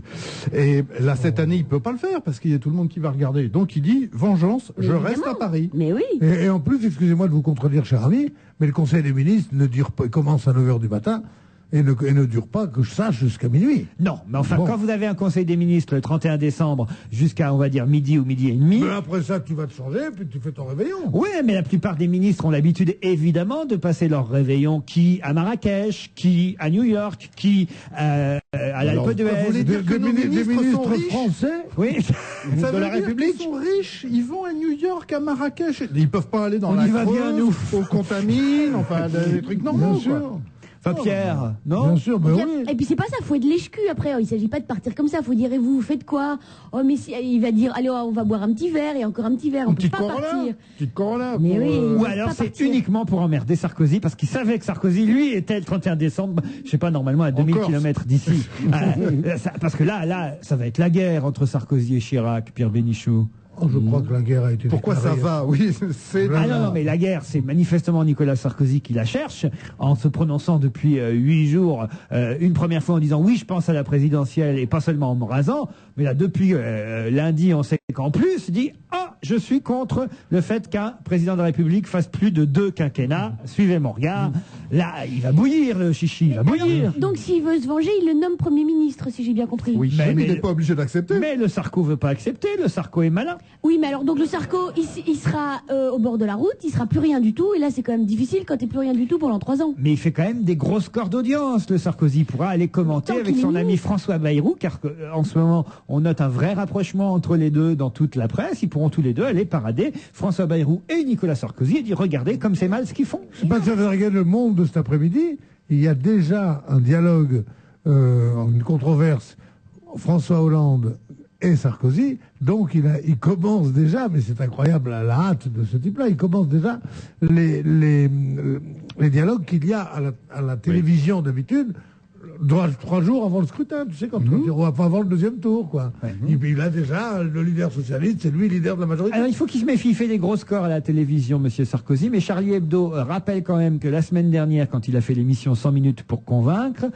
Et là, cette année, il peut pas le faire parce qu'il y a tout le monde qui va regarder. Donc, il dit, vengeance, je reste à Paris. Mais oui. Et en plus, excusez-moi de vous contredire, cher ami, mais le Conseil des ministres ne dure pas, commence à 9h du matin. Et ne dure pas, que je sache, jusqu'à minuit. Non, mais enfin, quand vous avez un Conseil des ministres le 31 décembre jusqu'à, on va dire, midi ou midi et demi... Mais après ça, tu vas te changer, puis tu fais ton réveillon. Oui, mais la plupart des ministres ont l'habitude, évidemment, de passer leur réveillon, qui à Marrakech, qui à New York, qui à l'Alpe d'Huez. Vous voulez dire que nos ministres sont riches français? Oui. Ça de veut la dire République. qu'ils sont riches, ils vont à New York, à Marrakech. Ils peuvent pas aller dans On la y va bien, nous. au Contamine, enfin, des trucs normaux, Bien sûr. quoi. Enfin, Pierre, non? Bien sûr, mais oui. Et puis c'est pas ça, faut être lèche-cul après. Il s'agit pas de partir comme ça. Faut dire, et vous faites quoi? Oh, mais si, il va dire, allez, on va boire un petit verre et encore un petit verre. On peut pas partir. Petite Corolla. Mais oui. Ou alors c'est uniquement pour emmerder Sarkozy, parce qu'il savait que Sarkozy, lui, était le 31 décembre, je sais pas, normalement à 2000 km d'ici. Parce que là, ça va être la guerre entre Sarkozy et Chirac, Pierre Bénichou. Oh, je crois que la guerre a été Pourquoi ça va? Oui, c'est... Ah non, mais la guerre, c'est manifestement Nicolas Sarkozy qui la cherche, en se prononçant depuis 8 jours, une première fois en disant oui, je pense à la présidentielle, et pas seulement en me rasant, mais là, depuis lundi, on sait qu'en plus, il dit ah, je suis contre le fait qu'un président de la République fasse plus de 2 quinquennats. Suivez mon regard. Là, il va bouillir, le chichi, il va bouillir. Donc s'il veut se venger, il le nomme Premier ministre, si j'ai bien compris. Oui, mais il n'est pas obligé d'accepter. Mais le Sarko veut pas accepter, le Sarko est malin. Oui, mais alors donc le Sarko, il sera au bord de la route, il sera plus rien du tout, et là c'est quand même difficile quand t'es plus rien du tout pendant 3 ans. Mais il fait quand même des grosses scores d'audience, le Sarkozy. Il pourra aller commenter avec son ami François Bayrou, car en ce moment, on note un vrai rapprochement entre les deux dans toute la presse. Ils pourront tous les deux aller parader, François Bayrou et Nicolas Sarkozy, et dire regardez comme c'est mal ce qu'ils font. Je sais pas si ça va regarder le monde donc de cet après-midi, il y a déjà un dialogue, une controverse, François Hollande et Sarkozy. Donc il commence déjà, mais c'est incroyable la hâte de ce type-là, il commence déjà les dialogues qu'il y a à la télévision d'habitude. 3 jours avant le scrutin, tu sais, quand avant le deuxième tour, quoi. Il a déjà le leader socialiste, c'est lui le leader de la majorité. Alors il faut qu'il se méfie, il fait des gros scores à la télévision, monsieur Sarkozy, mais Charlie Hebdo rappelle quand même que la semaine dernière, quand il a fait l'émission 100 minutes pour convaincre,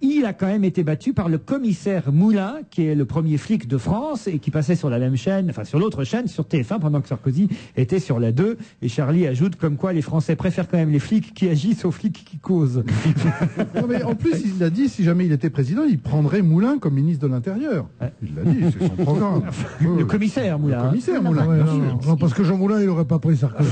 il a quand même été battu par le commissaire Moulin, qui est le premier flic de France et qui passait sur la même chaîne, enfin sur l'autre chaîne, sur TF1, pendant que Sarkozy était sur la 2. Et Charlie ajoute comme quoi les Français préfèrent quand même les flics qui agissent aux flics qui causent. Non, mais en plus, il a dit, si jamais il était président, il prendrait Moulin comme ministre de l'Intérieur. Il l'a dit, c'est son programme. Le commissaire Moulin. Le commissaire Moulin, Ouais, bien non, sûr. non, parce que Jean Moulin, il n'aurait pas pris Sarkozy.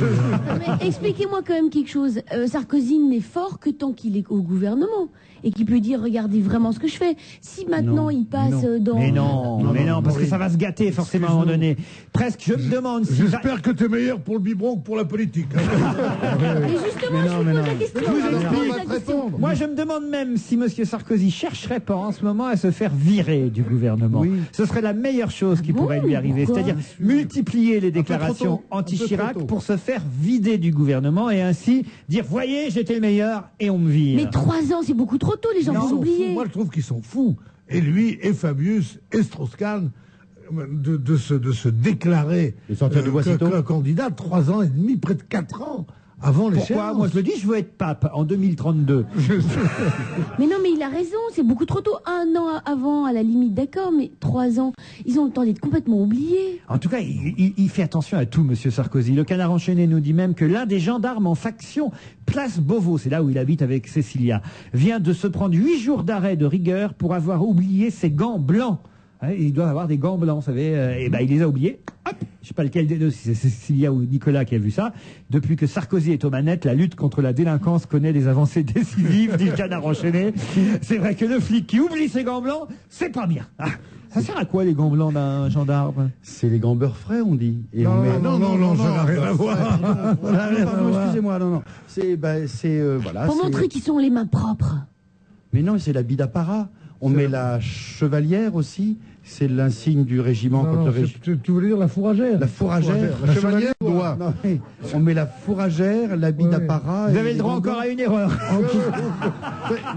Mais expliquez-moi quand même quelque chose. Sarkozy n'est fort que tant qu'il est au gouvernement et qu'il peut dire regardez vraiment ce que je fais. Si maintenant il passe dans... Mais non, parce que ça va se gâter forcément à un moment donné. Presque, je me demande si... J'espère que t'es meilleur pour le biberon que pour la politique. Mais justement, je vous pose la question. Je vous explique. Moi, je me demande même si M. Sarkozy chercherait pas en ce moment à se faire virer du gouvernement. Oui. Ce serait la meilleure chose qui pourrait lui arriver. C'est-à-dire multiplier les déclarations anti-Chirac pour se faire vider du gouvernement et ainsi dire, voyez, j'étais le meilleur et on me vire. Mais 3 ans, c'est beaucoup trop tôt, les gens vont oublier. Moi, je trouve qu'ils sont fous. Et lui, et Fabius, et Strauss-Kahn, de se déclarer candidat 3 ans et demi, près de 4 ans avant l'échéance. Pourquoi ? Moi, je le dis, je veux être pape en 2032. Mais non, mais il a raison, c'est beaucoup trop tôt. 1 an avant, à la limite, d'accord, mais 3 ans, ils ont le temps d'être complètement oubliés. En tout cas, il fait attention à tout, monsieur Sarkozy. Le Canard enchaîné nous dit même que l'un des gendarmes en faction, place Beauvau, c'est là où il habite avec Cécilia, vient de se prendre 8 jours d'arrêt de rigueur pour avoir oublié ses gants blancs. Il doit avoir des gants blancs, vous savez, et ben il les a oubliés. Hop, je sais pas lequel des deux, si c'est Cécilia ou Nicolas qui a vu ça. Depuis que Sarkozy est aux manettes, la lutte contre la délinquance connaît des avancées décisives, dit le Canard enchaîné. C'est vrai que le flic qui oublie ses gants blancs, c'est pas bien. Ça sert à quoi les gants blancs d'un gendarme ? C'est les gants beurre frais, on dit. Et Non, on ça n'a rien à voir. Pardon, excusez-moi, non. C'est voilà. Pour montrer qu'ils sont les mains propres. Mais non, c'est l'habit d'apparat. On met la chevalière aussi. C'est l'insigne du régiment. Tu voulais dire la fourragère ? La fourragère. La chevalière doit. On met la fourragère, l'habit d'apparat. Vous avez le droit encore à une erreur.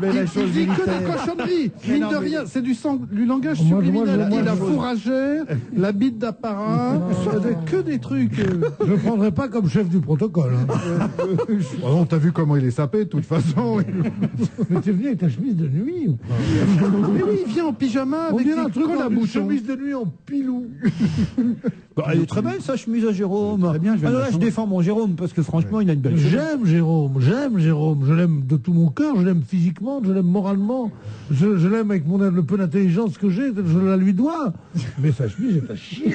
Mais la chose il dit que militaire. des cochonneries. Mine de rien, c'est du langage subliminal. Il a la fourragère, la bite d'apparat, que des trucs. Je ne prendrai pas comme chef du protocole. On t'a vu comment il est sapé, de toute façon. Mais t'es venu avec ta chemise de nuit ou pas ? Mais oui, il vient en pyjama On avec dirait un des truc cols à une bouchons. chemise de nuit en pilou. Elle est très belle sa chemise à Jérôme. Très bien, je défends mon Jérôme parce que franchement il a une belle chemise. J'aime Jérôme. Je l'aime de tout mon cœur, je l'aime physiquement, je l'aime moralement, je l'aime avec le peu d'intelligence que j'ai, je la lui dois. Mais sa chemise est à chier.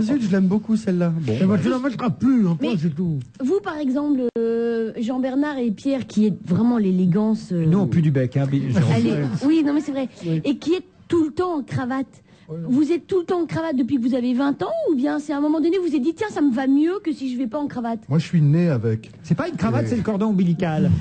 Zut, je l'aime beaucoup celle-là. Bon, Eh ben, tu la mettras plus, hein, Mais- toi, c'est tout. Vous, par exemple, Jean-Bernard et Pierre, qui est vraiment l'élégance... Nous on pue du bec, hein, Jérôme. Allez, oui, non mais c'est vrai. Et qui est tout le temps en cravate. Vous êtes tout le temps en cravate depuis que vous avez 20 ans ou bien c'est à un moment donné vous vous êtes dit tiens ça me va mieux que si je vais pas en cravate. Moi, je suis né avec. C'est pas une cravate, c'est le cordon ombilical.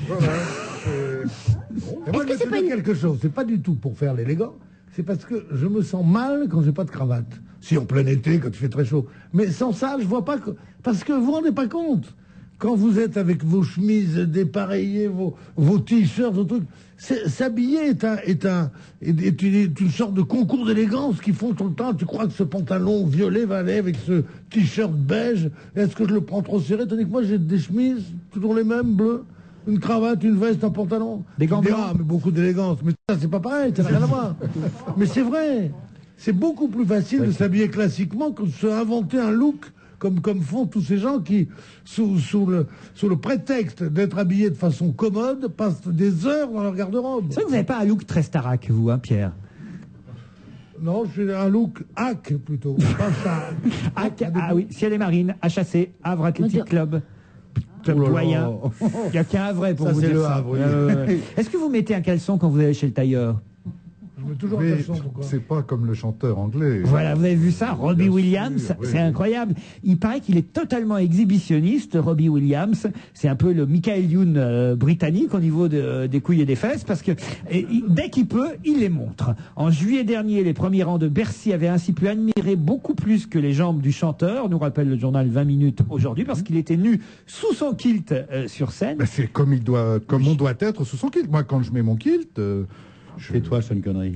Et moi, je vais te dire quelque chose, c'est pas du tout pour faire l'élégant, c'est parce que je me sens mal quand j'ai pas de cravate. Si en plein été, quand il fait très chaud. Mais sans ça, je vois pas que... Parce que vous vous rendez pas compte. Quand vous êtes avec vos chemises dépareillées, vos t-shirts, vos trucs, s'habiller est une sorte de concours d'élégance qu'ils font tout le temps. Tu crois que ce pantalon violet va aller avec ce t-shirt beige? Est-ce que je le prends trop serré? Tandis que moi, j'ai des chemises, toujours les mêmes, bleues, une cravate, une veste, un pantalon. Des gants blancs. Mais beaucoup d'élégance. Mais ça, c'est pas pareil, ça n'a rien à voir. Mais c'est vrai. C'est beaucoup plus facile de s'habiller classiquement que de se inventer un look comme font tous ces gens qui, sous le prétexte d'être habillés de façon commode, passent des heures dans leur garde-robe. C'est vrai que vous n'avez pas un look très Starac, vous, hein, Pierre? Non, j'ai un look hack plutôt. Pas ça. Hack, ah oui, Ciel et Marine, HAC, Havre Athletic Club. Club doyen. Il n'y a qu'un vrai pour Ça, vous c'est dire le ça. Havre, oui. Est-ce que vous mettez un caleçon quand vous allez chez le tailleur? Toujours Oui, caleçon, pourquoi? c'est pas comme le chanteur anglais. Voilà, vous avez vu ça, Robbie Williams, oui, c'est oui. incroyable. Il paraît qu'il est totalement exhibitionniste, Robbie Williams. C'est un peu le Michael Youn britannique au niveau des couilles et des fesses, parce que dès qu'il peut, il les montre. En juillet dernier, les premiers rangs de Bercy avaient ainsi pu admirer beaucoup plus que les jambes du chanteur, nous rappelle le journal 20 minutes aujourd'hui, parce qu'il était nu sous son kilt sur scène. Ben, c'est comme on doit être sous son kilt. Moi, quand je mets mon kilt... Fais-toi, c'est une connerie.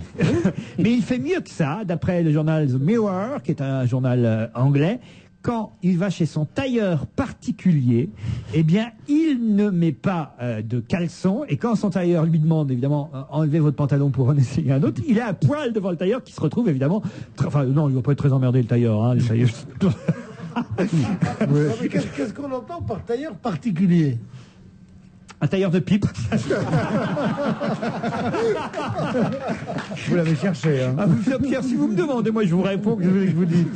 Mais il fait mieux que ça, d'après le journal The Mirror, qui est un journal anglais. Quand il va chez son tailleur particulier, eh bien, il ne met pas de caleçon. Et quand son tailleur lui demande, évidemment, enlevez votre pantalon pour en essayer un autre, il est à poil devant le tailleur qui se retrouve, évidemment... Enfin, non, il ne va pas être très emmerdé, le tailleur. Hein, les tailleurs... Ouais. Mais qu'est-ce qu'on entend par tailleur particulier? Un tailleur de pipe. Vous l'avez cherché, hein. Ah, Pierre, si vous me demandez, moi je vous réponds que je vous dis.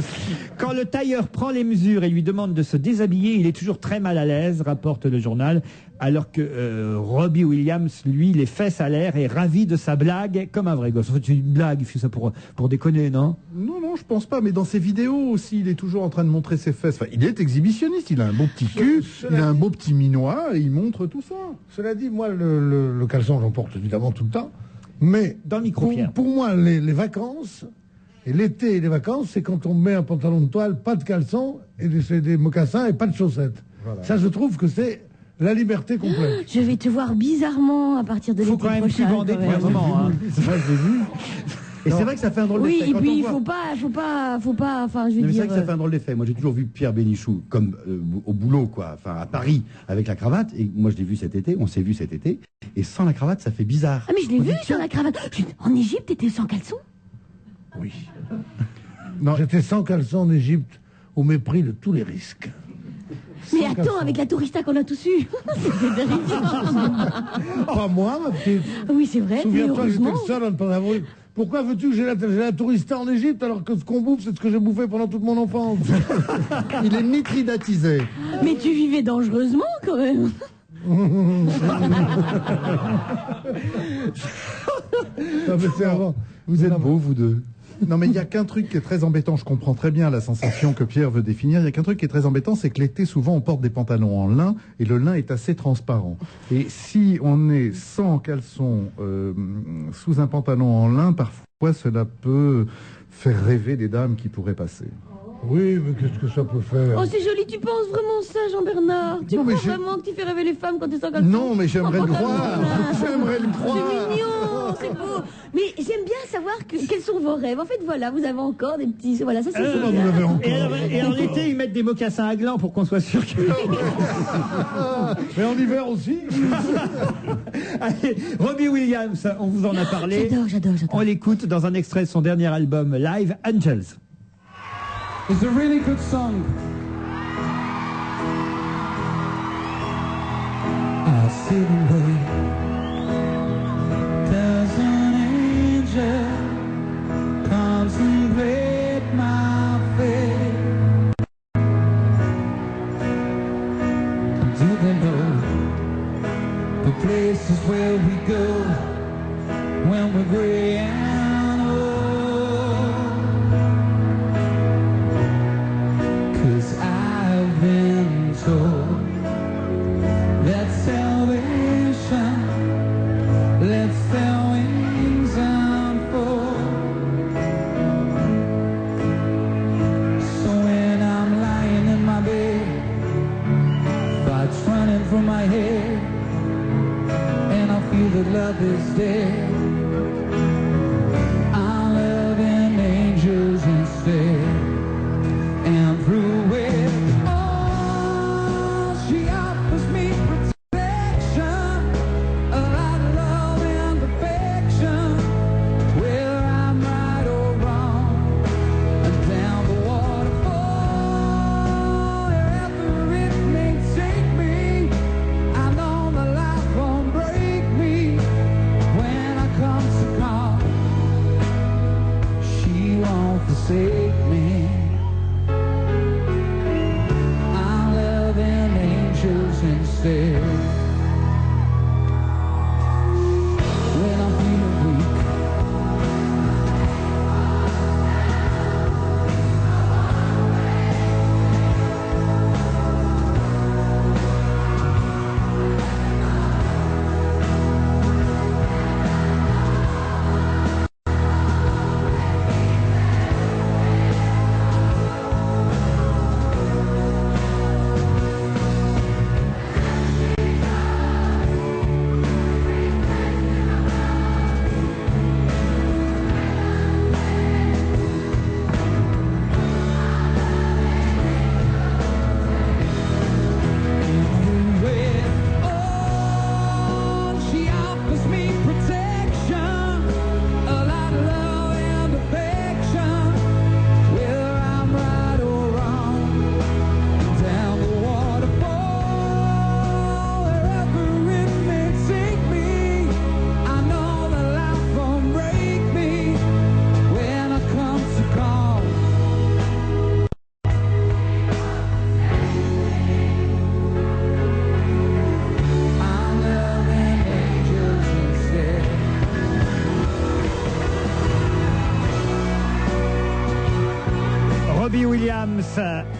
Quand le tailleur prend les mesures et lui demande de se déshabiller, il est toujours très mal à l'aise, rapporte le journal, alors que Robbie Williams, lui, les fesses à l'air, est ravi de sa blague comme un vrai gosse. En fait, c'est une blague, il fait ça pour déconner, non? Non, je pense pas, mais dans ses vidéos aussi, il est toujours en train de montrer ses fesses. Enfin, il est exhibitionniste, il a un beau petit cul, il a un beau petit minois, et il montre tout ça. Cela dit, moi, le caleçon, j'en porte évidemment tout le temps. Mais dans le micro, pour moi, les vacances, et l'été et les vacances, c'est quand on met un pantalon de toile, pas de caleçon, et des mocassins et pas de chaussettes. Voilà. Ça, je trouve que c'est la liberté complète. Je vais te voir bizarrement à partir de l'été prochain. Faut quand même plus bander pour un moment. Hein. Moi, je l'ai vu. Et c'est vrai que ça fait un drôle d'effet. Oui, et puis il faut pas, enfin, je veux dire... C'est vrai que ça fait un drôle d'effet. Moi, j'ai toujours vu Pierre Bénichou comme au boulot, quoi, enfin, à Paris, avec la cravate. Et moi, je l'ai vu cet été, on s'est vu cet été. Et sans la cravate, ça fait bizarre. Ah, mais je l'ai vu sans la cravate. En Égypte, t'étais sans caleçon? Oui. Non, j'étais sans caleçon en Égypte, au mépris de tous les risques. Mais attends, avec la tourista qu'on a tous eu, c'était terrifiant. Pas moi, ma petite. Oui, c'est vrai. Souviens-toi, j'étais le seul à ne pas avoir eu. Pourquoi veux-tu que j'ai la tourista en Égypte alors que ce qu'on bouffe, c'est ce que j'ai bouffé pendant toute mon enfance? Il est mitridatisé. Mais tu vivais dangereusement, quand même. Vous êtes beaux, vous deux. Non, mais il n'y a qu'un truc qui est très embêtant. Je comprends très bien la sensation que Pierre veut définir. Il y a qu'un truc qui est très embêtant, c'est que l'été, souvent, on porte des pantalons en lin et le lin est assez transparent. Et si on est sans caleçon sous un pantalon en lin, parfois, cela peut faire rêver des dames qui pourraient passer. Oui, mais qu'est-ce que ça peut faire? Oh, c'est joli, tu penses vraiment ça, Jean-Bernard? Tu crois vraiment que tu fais rêver les femmes quand tu es sans caleçon? Non, mais j'aimerais le croire. J'aimerais le croire. C'est mignon, c'est beau. Mais j'aime bien savoir quels sont vos rêves. En fait, voilà, vous avez encore des petits... Voilà, ça c'est vous avez encore. Et en été, ils mettent des mocassins à gland pour qu'on soit sûr que... Mais en hiver aussi. Allez, Robbie Williams, on vous en a parlé. J'adore. On l'écoute dans un extrait de son dernier album live, Angels. It's a really good song. I sit and wait. There's an angel contemplate my fate. Do they know the places where we go when we're gray and old? 'Cause I've been told that salvation lets their wings unfold. So when I'm lying in my bed, thoughts running from my head, and I feel that love is dead, I'm loving angels instead. And through it all, she offers me protection, a lot of love and affection, whether I'm right or wrong, and down the waterfall, wherever it may take me, I know the life won't break me when I come to call. She won't forsake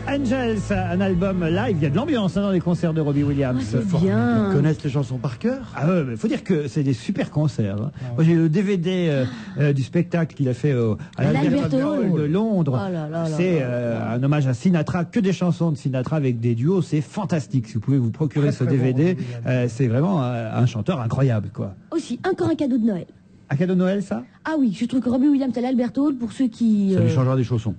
Angels, un album live. Il y a de l'ambiance dans les concerts de Robbie Williams. c'est bien. Ils connaissent les chansons par cœur. Ah ouais, mais faut dire que c'est des super concerts. Hein. Moi, j'ai le DVD du spectacle qu'il a fait à l'Albert Hall de Londres. Oh là là là C'est là. un hommage à Sinatra, que des chansons de Sinatra avec des duos. C'est fantastique. Si vous pouvez vous procurer ce DVD, c'est vraiment un chanteur incroyable, quoi. Aussi, encore un cadeau de Noël. Un cadeau de Noël, ça? Ah oui, je trouve que Robbie Williams à l'Albert Hall, pour ceux qui... Ça lui changera des chaussons.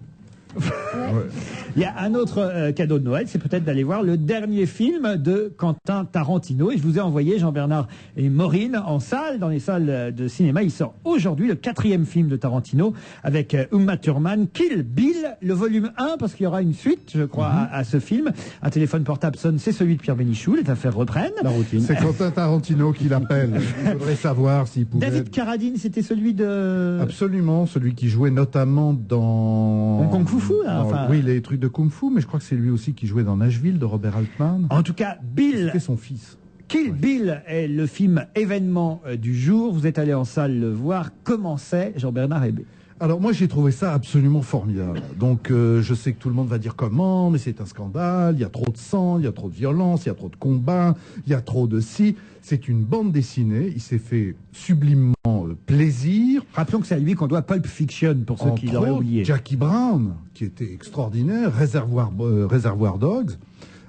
Il y a un autre cadeau de Noël, c'est peut-être d'aller voir le dernier film de Quentin Tarantino. Et je vous ai envoyé, Jean-Bernard et Maureen, en salle, dans les salles de cinéma. Il sort aujourd'hui le 4e film de Tarantino avec Uma Thurman, Kill Bill, le volume 1, parce qu'il y aura une suite, je crois, à ce film. Un téléphone portable sonne, c'est celui de Pierre Bénichou. Les affaires reprennent. La routine. C'est Quentin Tarantino qui l'appelle. Il faudrait savoir s'il pouvait... David Carradine, c'était celui de... Absolument, celui qui jouait notamment dans... En Kung Fu, là, enfin... Oui, les trucs de Kung Fu, mais je crois que c'est lui aussi qui jouait dans Nashville de Robert Altman. En tout cas, Bill... C'était son fils. Kill Bill est le film événement du jour. Vous êtes allé en salle le voir. Comment c'est, Jean-Bernard Hébé? Alors moi j'ai trouvé ça absolument formidable. Donc je sais que tout le monde va dire comment, mais c'est un scandale, il y a trop de sang, il y a trop de violence, il y a trop de combats, il y a trop de si. C'est une bande dessinée, il s'est fait sublimement plaisir. Rappelons que c'est à lui qu'on doit Pulp Fiction, pour ceux qui l'auraient oublié. Jackie Brown, qui était extraordinaire, Reservoir Dogs,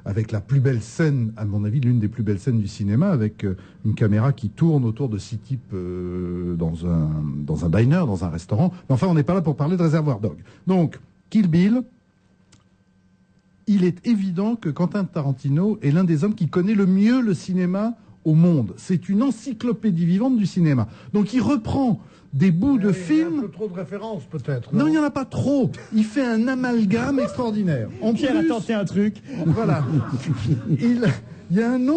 avec la plus belle scène, à mon avis, l'une des plus belles scènes du cinéma, avec une caméra qui tourne autour de 6 types dans un diner, dans un restaurant. Mais enfin, on n'est pas là pour parler de Reservoir Dogs. Donc, Kill Bill, il est évident que Quentin Tarantino est l'un des hommes qui connaît le mieux le cinéma au monde. C'est une encyclopédie vivante du cinéma. Donc, il reprend des bouts de films... Il y a un peu trop de références, peut-être. Non, il n'y en a pas trop. Il fait un amalgame extraordinaire. En Pierre plus, a tenté un truc. Voilà. Il y a une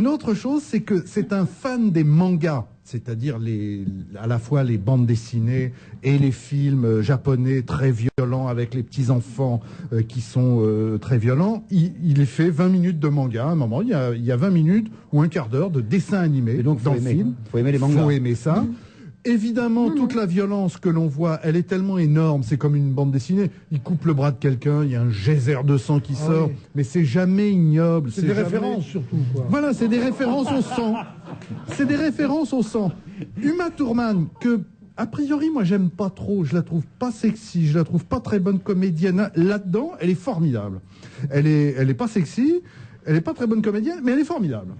autre chose, c'est que c'est un fan des mangas, c'est-à-dire à la fois les bandes dessinées et les films japonais très violents avec les petits-enfants qui sont très violents. Il fait 20 minutes de manga. À un moment, il y a 20 minutes ou un quart d'heure de dessin animé. Et donc, dans le film. Faut aimer les mangas. Faut aimer ça. Évidemment, toute la violence que l'on voit, elle est tellement énorme, c'est comme une bande dessinée. Il coupe le bras de quelqu'un, il y a un geyser de sang qui sort, oui. mais c'est jamais ignoble. C'est des jamais... références, surtout, quoi. Voilà, c'est des références au sang. C'est des références au sang. Uma Thurman, que, a priori, moi, j'aime pas trop. Je la trouve pas sexy, je la trouve pas très bonne comédienne. Là-dedans, elle est formidable. Elle est pas sexy. Elle n'est pas très bonne comédienne, mais elle est formidable.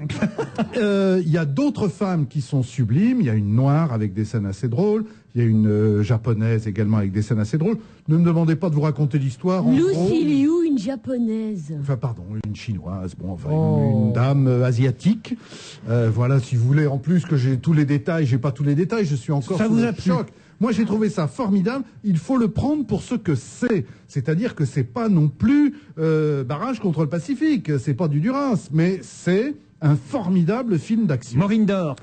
Il y a d'autres femmes qui sont sublimes. Il y a une noire avec des scènes assez drôles. Il y a une japonaise également avec des scènes assez drôles. Ne me demandez pas de vous raconter l'histoire. Lucy Liu, une japonaise. Enfin, pardon, une chinoise. Bon, enfin, une dame asiatique. Voilà, si vous voulez, en plus que j'ai tous les détails, j'ai pas tous les détails, je suis encore sous le choc. Moi, j'ai trouvé ça formidable. Il faut le prendre pour ce que c'est. C'est-à-dire que c'est pas non plus barrage contre le Pacifique. C'est pas du Duras, mais c'est un formidable film d'action. Maureen Dor.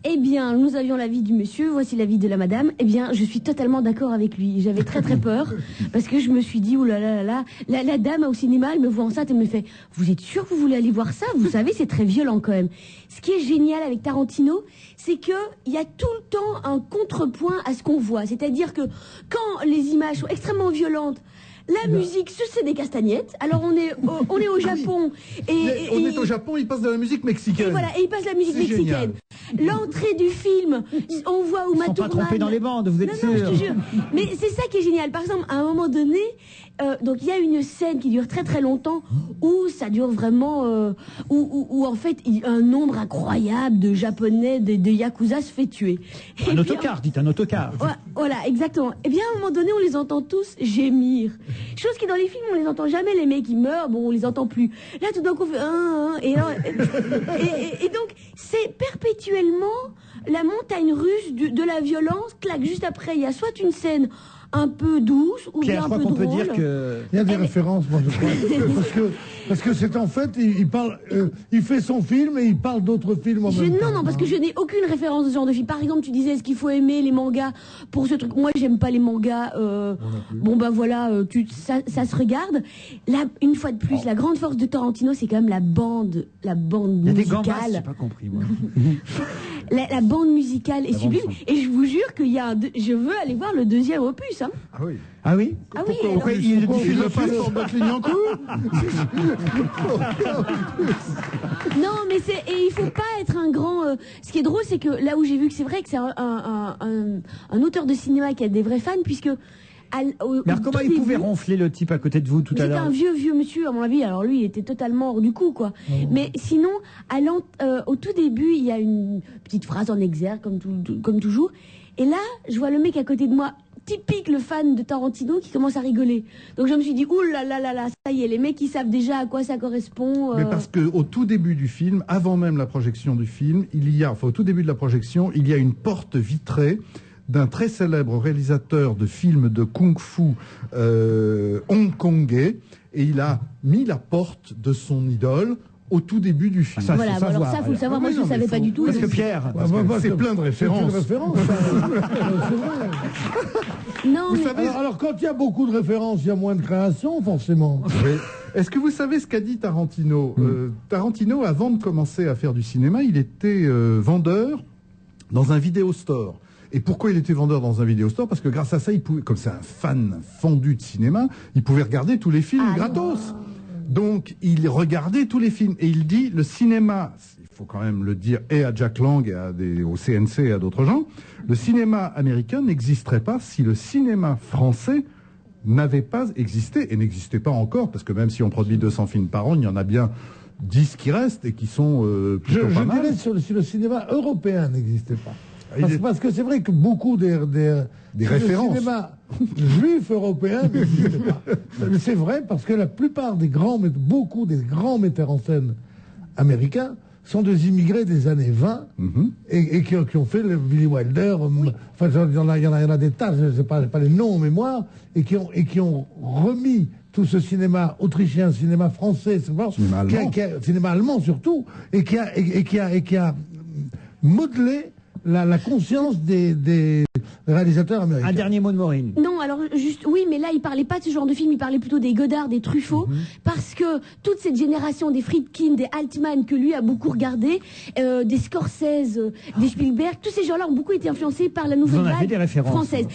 Eh bien, nous avions l'avis du monsieur, voici l'avis de la madame. Eh bien, je suis totalement d'accord avec lui. J'avais très très peur, parce que je me suis dit, oulala, la dame au cinéma, elle me voit en salle, elle me fait, vous êtes sûr que vous voulez aller voir ça? Vous savez, c'est très violent quand même. Ce qui est génial avec Tarantino, c'est que il y a tout le temps un contrepoint à ce qu'on voit. C'est-à-dire que quand les images sont extrêmement violentes, la musique, c'est des castagnettes. Alors on est au Japon. On est au Japon, il passe de la musique mexicaine. Et voilà, et il passe la musique mexicaine. L'entrée du film, on voit Uma Thurman. Ils sont pas trompés dans les bandes, vous êtes sûr? Non, je te jure. Mais c'est ça qui est génial. Par exemple, à un moment donné, donc il y a une scène qui dure très très longtemps où ça dure vraiment, où en fait un nombre incroyable de Japonais, de Yakuza se fait tuer. Un autocar, dites un autocar. Voilà, exactement. Et bien à un moment donné, on les entend tous gémir. Chose qui dans les films, on les entend jamais, les mecs qui meurent, bon, on les entend plus. Là, tout d'un coup, on fait et donc, c'est perpétuellement la montagne russe de la violence. Claque, juste après, il y a soit une scène un peu douce ou Pierre, bien un peu drôle. Peut dire que... Il y a des références, moi, je crois. parce que c'est en fait, il parle, il fait son film et il parle d'autres films en même temps. Non, parce que je n'ai aucune référence de ce genre de film. Par exemple, tu disais, est-ce qu'il faut aimer les mangas pour ce truc? Moi, j'aime pas les mangas. Bon, bah voilà, ça se regarde. Là, une fois de plus, la grande force de Tarantino, c'est quand même la bande musicale. Il y a des gambas, j'ai pas compris, moi. La bande musicale est sublime. Et je vous jure qu'il y a je veux aller voir le deuxième opus. Hein. Ah oui. Ah oui. Ah oui. Pourquoi il diffuse le pas sur notre ligne en cours? Non, mais et il faut pas être un grand. Ce qui est drôle, c'est que là où j'ai vu que c'est vrai que c'est un auteur de cinéma qui a des vrais fans, puisque. Mais alors comment il pouvait ronfler le type à côté de vous tout à l'heure? C'était un vieux monsieur, à mon avis. Alors lui, il était totalement hors du coup, quoi. Mais sinon, au tout début, il y a une petite phrase en exergue, comme toujours. Et là, je vois le mec à côté de moi, typique le fan de Tarantino, qui commence à rigoler. Donc je me suis dit, ouh là là là là, ça y est, les mecs, ils savent déjà à quoi ça correspond. Mais parce qu'au tout début du film, avant même la projection du film, au tout début de la projection, il y a une porte vitrée d'un très célèbre réalisateur de films de kung-fu hongkongais, et il a mis la porte de son idole au tout début du film. Ça, voilà, alors ça, faut le savoir. Moi, je ne savais pas du tout. Parce que Pierre, c'est plein de références. Non, mais... alors, quand il y a beaucoup de références, il y a moins de création, forcément. Oui. Est-ce que vous savez ce qu'a dit Tarantino? Tarantino, avant de commencer à faire du cinéma, il était vendeur dans un vidéo store. Et pourquoi il était vendeur dans un vidéo store? Parce que grâce à ça, il pouvait, comme c'est un fan fondu de cinéma, il pouvait regarder tous les films gratos. Donc, il regardait tous les films. Et il dit, le cinéma, il faut quand même le dire, et à Jack Lang, et au CNC et à d'autres gens, le cinéma américain n'existerait pas si le cinéma français n'avait pas existé, et n'existait pas encore, parce que même si on produit 200 films par an, il y en a bien 10 qui restent et qui sont plutôt pas mal. Je dirais si le cinéma européen n'existait pas. Parce que c'est vrai que beaucoup des références. Le cinéma juif européen n'existe pas. C'est vrai parce que la plupart beaucoup des grands metteurs en scène américains sont des immigrés des années 20 et qui ont fait le Billy Wilder. Enfin, il y en a des tas, je ne sais pas les noms en mémoire, et qui ont remis tout ce cinéma autrichien, cinéma français, cinéma allemand surtout, et qui a modelé la conscience des réalisateurs américains. Un dernier mot de Maureen. Non, alors juste, oui, mais là, il parlait pas de ce genre de film, il parlait plutôt des Godard, des Truffaut, parce que toute cette génération des Friedkin, des Altman, que lui a beaucoup regardé, des Scorsese, des Spielberg, tous ces gens-là ont beaucoup été influencés par la nouvelle vague française.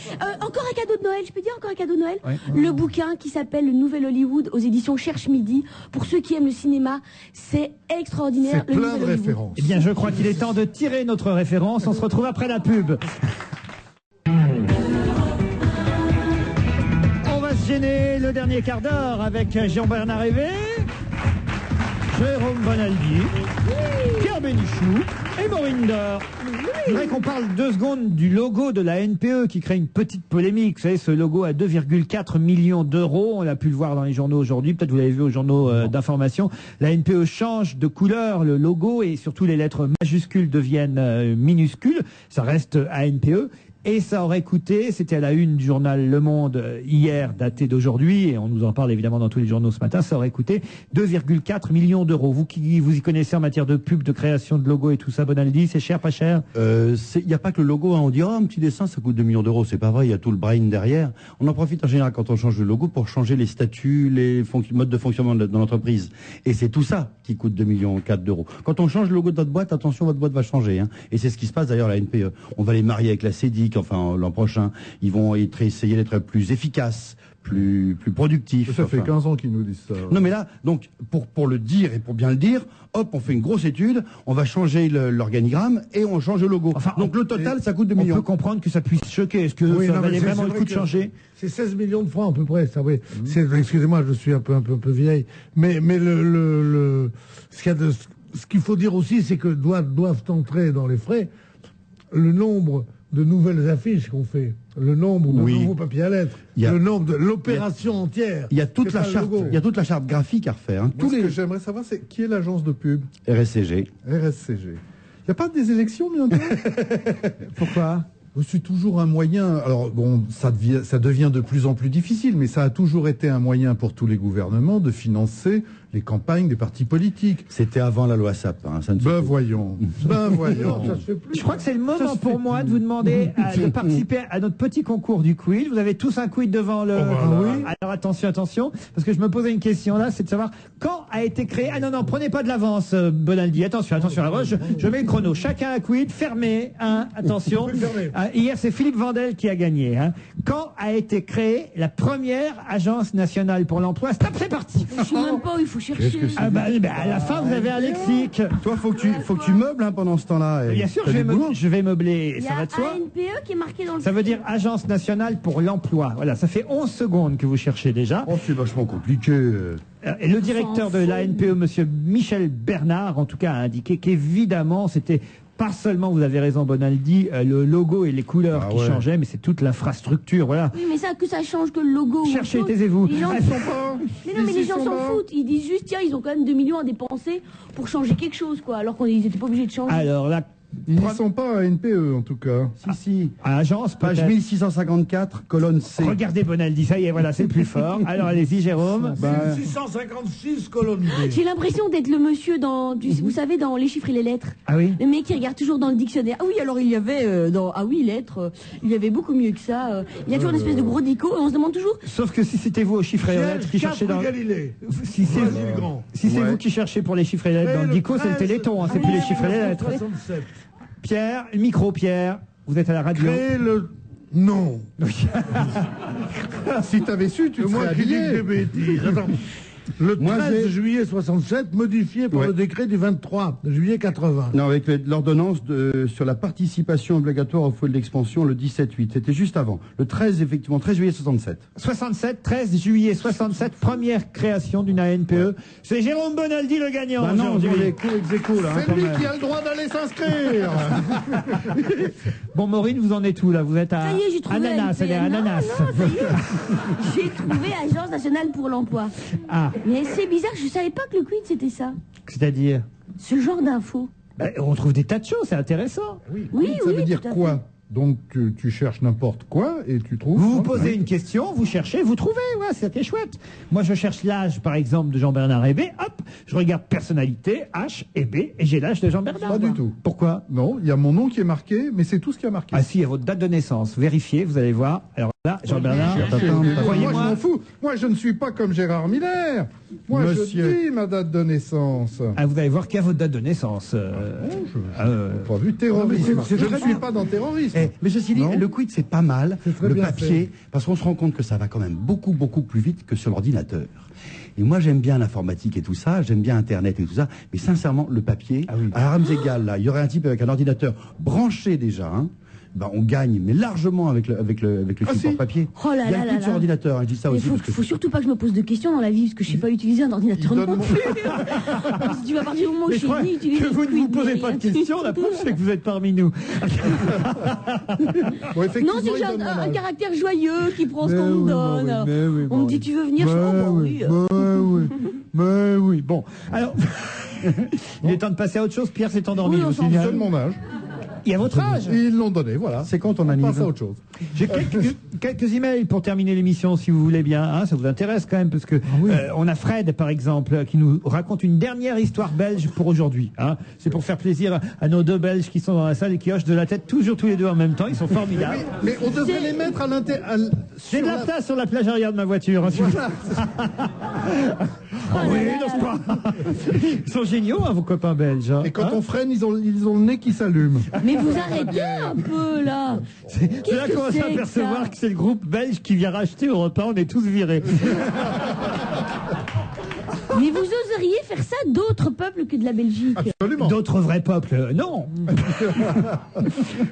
Encore un cadeau de Noël, je peux dire encore un cadeau de Noël? Le bouquin qui s'appelle Le Nouvel Hollywood aux éditions Cherche Midi. Pour ceux qui aiment le cinéma, c'est extraordinaire. C'est plein de références. Eh bien, je crois qu'il est temps de tirer notre référence. On se retrouve après la pub. On va se gêner le dernier quart d'heure avec Jean-Bernard Hévé, Jérôme Bonaldi, Pierre Bénichou et Maureen Dor. Je voudrais qu'on parle 2 secondes du logo de la NPE qui crée une petite polémique. Vous savez, ce logo à 2,4 millions d'euros, on a pu le voir dans les journaux aujourd'hui, peut-être vous l'avez vu aux journaux d'information. La NPE change de couleur, le logo, et surtout les lettres majuscules deviennent minuscules. Ça reste ANPE. Et ça aurait coûté, c'était à la une du journal Le Monde hier, daté d'aujourd'hui, et on nous en parle évidemment dans tous les journaux ce matin, ça aurait coûté 2,4 millions d'euros. Vous qui vous y connaissez en matière de pub, de création de logos et tout ça, Bonaldi, c'est cher, pas cher? Il n'y a pas que le logo, hein. On dit, un petit dessin, ça coûte 2 millions d'euros. C'est pas vrai, il y a tout le brain derrière. On en profite en général quand on change le logo pour changer les statuts, les modes de fonctionnement de l'entreprise. Et c'est tout ça qui coûte 2,4 millions d'euros. Quand on change le logo de votre boîte, attention, votre boîte va changer, hein. Et c'est ce qui se passe d'ailleurs à la NPE. On va les marier avec la CEDIC, enfin l'an prochain, ils vont essayer d'être plus efficaces, plus productifs. Ça fait 15 ans qu'ils nous disent ça. Non mais là, donc pour le dire et pour bien le dire, hop, on fait une grosse étude, on va changer l'organigramme et on change le logo. Enfin, donc le total, ça coûte 2 millions. On peut comprendre que ça puisse choquer. Est-ce que ça valait vraiment le coup de changer? C'est 16 millions de francs à peu près, ça, oui. Excusez-moi, je suis un peu vieille, mais ce qu'il faut dire aussi, c'est que doivent entrer dans les frais le nombre de nouvelles affiches qu'on fait, le nombre de nouveaux papiers à lettres, le nombre de l'opération entière. Il y a toute la charte graphique à refaire. Hein. Ce que j'aimerais savoir, c'est qui est l'agence de pub? RSCG. RSCG. Il n'y a pas des élections bientôt? Pourquoi? C'est toujours un moyen. Alors bon, ça devient de plus en plus difficile, mais ça a toujours été un moyen pour tous les gouvernements de financer les campagnes des partis politiques. C'était avant la loi Sapin. Ça ne se Ben fait- voyons. Ben voyons. Je crois que c'est le moment pour moi de vous demander de participer à notre petit concours du quid. Vous avez tous un quid devant le... Alors attention, attention, parce que je me posais une question là, c'est de savoir quand a été créé... Ah non, non, prenez pas de l'avance, Bonaldi. Attention, attention. Alors, je mets le chrono. Chacun un quid, fermé. Hein, attention. Hier, c'est Philippe Vandel qui a gagné. Hein. Quand a été créée la première agence nationale pour l'emploi? Stop, c'est parti. Je sais même pas où il faut chercher. Ah bah, à la fin, vous avez un lexique. Toi, faut que tu meubles hein, pendant ce temps-là. Bien sûr, je vais meubler. Il y Ça a va de soi. ANPE qui est marqué dans le... Ça veut dire Agence nationale pour l'emploi. Voilà, ça fait 11 secondes que vous cherchez déjà. Oh, c'est vachement compliqué. Et le directeur de l'ANPE, monsieur Michel Bernard, en tout cas, a indiqué qu'évidemment, c'était pas seulement, vous avez raison, Bonaldi, le logo et les couleurs qui changeaient, mais c'est toute l'infrastructure, voilà. Oui, mais ça, que ça change que le logo. Cherchez, taisez-vous. Les gens Elles ne sont sont pas. Mais non, mais les gens s'en foutent. Ils disent juste, tiens, ils ont quand même 2 millions à dépenser pour changer quelque chose, quoi. Alors qu'ils n'étaient pas obligés de changer. Alors là, ils ne sont pas à NPE en tout cas. Si. À agence, page 1654, colonne C. Regardez Bonaldi, ça y est, voilà, c'est le plus fort. Alors allez-y, Jérôme. 656 colonnes B. J'ai l'impression d'être le monsieur dans, vous savez, dans les chiffres et les lettres. Ah oui. Le mec qui regarde toujours dans le dictionnaire. Ah oui, alors il y avait dans lettres, il y avait beaucoup mieux que ça. Il y a toujours une espèce de gros dico et on se demande toujours. Sauf que si c'était vous aux chiffres et aux lettres qui cherchez dans... Si c'est vous qui cherchez pour les chiffres et les lettres dans le dico, c'est le Téléthon, hein, c'est plus les chiffres et les lettres. Pierre, le micro, Pierre. Vous êtes à la radio. Créer le... Non. Si t'avais su, tu te serais habillé. Attends. Le 13 juillet 67, modifié par le décret du 23 juillet 80. Non, avec l'ordonnance sur la participation obligatoire au feu de l'expansion, le 17-8. C'était juste avant. Le 13, effectivement, 13 juillet 67. 67, 13 juillet 67, première création d'une ANPE. C'est Jérôme Bonaldi le gagnant. Bah non, aujourd'hui. on est ex-aequo, là. C'est lui qui a le droit d'aller s'inscrire. Bon, Maureen, vous en êtes où là? Vous êtes à Ça y est, j'ai trouvé. Ananas, c'est-à-dire Ananas. Non, ça y est. J'ai trouvé Agence nationale pour l'emploi. Ah. Mais c'est bizarre, je savais pas que le quid c'était ça. C'est-à-dire Ce genre d'infos. On trouve des tas de choses, c'est intéressant. Oui, ça veut dire tout à quoi fait. Donc tu cherches n'importe quoi et tu trouves. Vous vous posez une question, vous cherchez, vous trouvez, ouais, c'était chouette. Moi, je cherche l'âge, par exemple, de Jean-Bernard Hébé, hop, je regarde personnalité, H et B, et j'ai l'âge de Jean-Bernard. Pas du tout. Pourquoi? Non, il y a mon nom qui est marqué, mais c'est tout ce qui a marqué. Ah si, il y a votre date de naissance, vérifiez, vous allez voir. Alors là, Jean-Bernard, Moi, je croyez-moi, m'en fous. Moi, je ne suis pas comme Gérard Miller. Moi, Monsieur. je dis ma date de naissance. ah, vous allez voir qu'il y a votre date de naissance. Pas vu terrorisme. c'est Je très ne suis bien. pas dans terrorisme. Mais ceci dit, Non. le quid, c'est pas mal, très le bien papier, parce qu'on se rend compte que ça va quand même beaucoup, beaucoup plus vite que sur l'ordinateur. Et moi, j'aime bien l'informatique et tout ça, j'aime bien Internet et tout ça, mais sincèrement, le papier, à armes égales, là, il y aurait un type avec un ordinateur branché déjà, hein, ben, on gagne, mais largement avec le support papier. Oh là il y a là le là quid sur là. ordinateur, hein, je dis ça Il aussi. faut, parce que faut surtout pas que je me pose de questions dans la vie, parce que je sais pas utiliser un ordinateur non plus. Si tu vas partir du moment où Mais je je crois sais ni utiliser que vous le ne vous quid, posez ni pas de rien. questions, la preuve c'est que vous êtes parmi nous. Non, c'est que j'ai un caractère joyeux qui prend ce qu'on me donne. Alors, on me dit tu veux venir, je dis oh bah oui. Mais oui, bon. Alors, il est temps de passer à autre chose. Pierre s'est endormi. Oui, je on vous s'en signale. donne mon âge. Il y a votre âge. Ils l'ont donné, voilà. C'est quand on On anime passe à autre chose. J'ai quelques emails pour terminer l'émission, si vous voulez bien. Hein, ça vous intéresse quand même, parce que on a Fred, par exemple, qui nous raconte une dernière histoire belge pour aujourd'hui. Hein. C'est pour faire plaisir à nos deux Belges qui sont dans la salle et qui hochent de la tête toujours tous les deux en même temps. Ils sont formidables. Mais on devrait les mettre à l'intérieur. J'ai de la place sur la plage arrière de ma voiture. Hein, si vous- Ah oui, n'est-ce pas? Ils sont géniaux, hein, vos copains belges. Hein. Et quand on freine, ils ont le nez qui s'allume. Mais vous arrêtez un peu là. C'est là Qu'est-ce qu'on va que c'est que s'apercevoir ça que c'est le groupe belge qui vient racheter au repas. On est tous virés. Mais vous oseriez faire ça d'autres peuples que de la Belgique? Absolument. D'autres vrais peuples, non.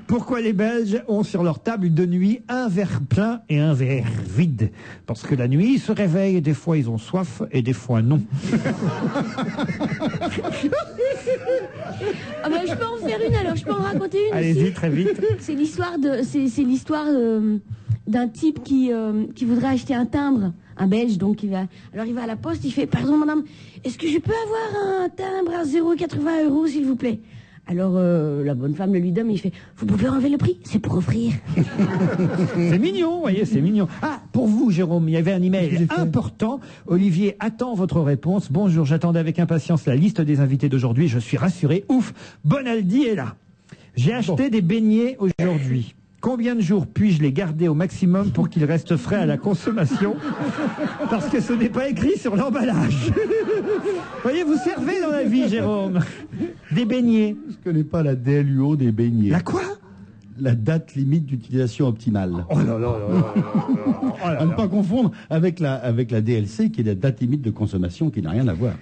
Pourquoi les Belges ont sur leur table de nuit un verre plein et un verre vide? Parce que la nuit, ils se réveillent et des fois ils ont soif et des fois non. Ah ben, je peux en faire une alors, je peux en raconter une Allez-y, aussi. très vite. C'est l'histoire d'un type qui voudrait acheter un timbre, un Belge, donc il va à la poste, il fait pardon madame, est-ce que je peux avoir un timbre à 0,80 € s'il vous plaît? Alors la bonne femme le lui donne, mais il fait « Vous pouvez enlever le prix, c'est pour offrir. » C'est mignon, vous voyez, c'est mignon. Ah, pour vous, Jérôme, il y avait un email important. Olivier attend votre réponse. Bonjour, j'attendais avec impatience la liste des invités d'aujourd'hui. Je suis rassuré. Ouf, Bonaldi est là. J'ai acheté des beignets aujourd'hui. Combien de jours puis-je les garder au maximum pour qu'ils restent frais à la consommation? Parce que ce n'est pas écrit sur l'emballage. Vous voyez, vous servez dans la vie, Jérôme. Des beignets. Je ne connais pas la DLUO des beignets. La quoi? La date limite d'utilisation optimale. Oh là là là là. À ne pas confondre avec la DLC, qui est la date limite de consommation, qui n'a rien à voir.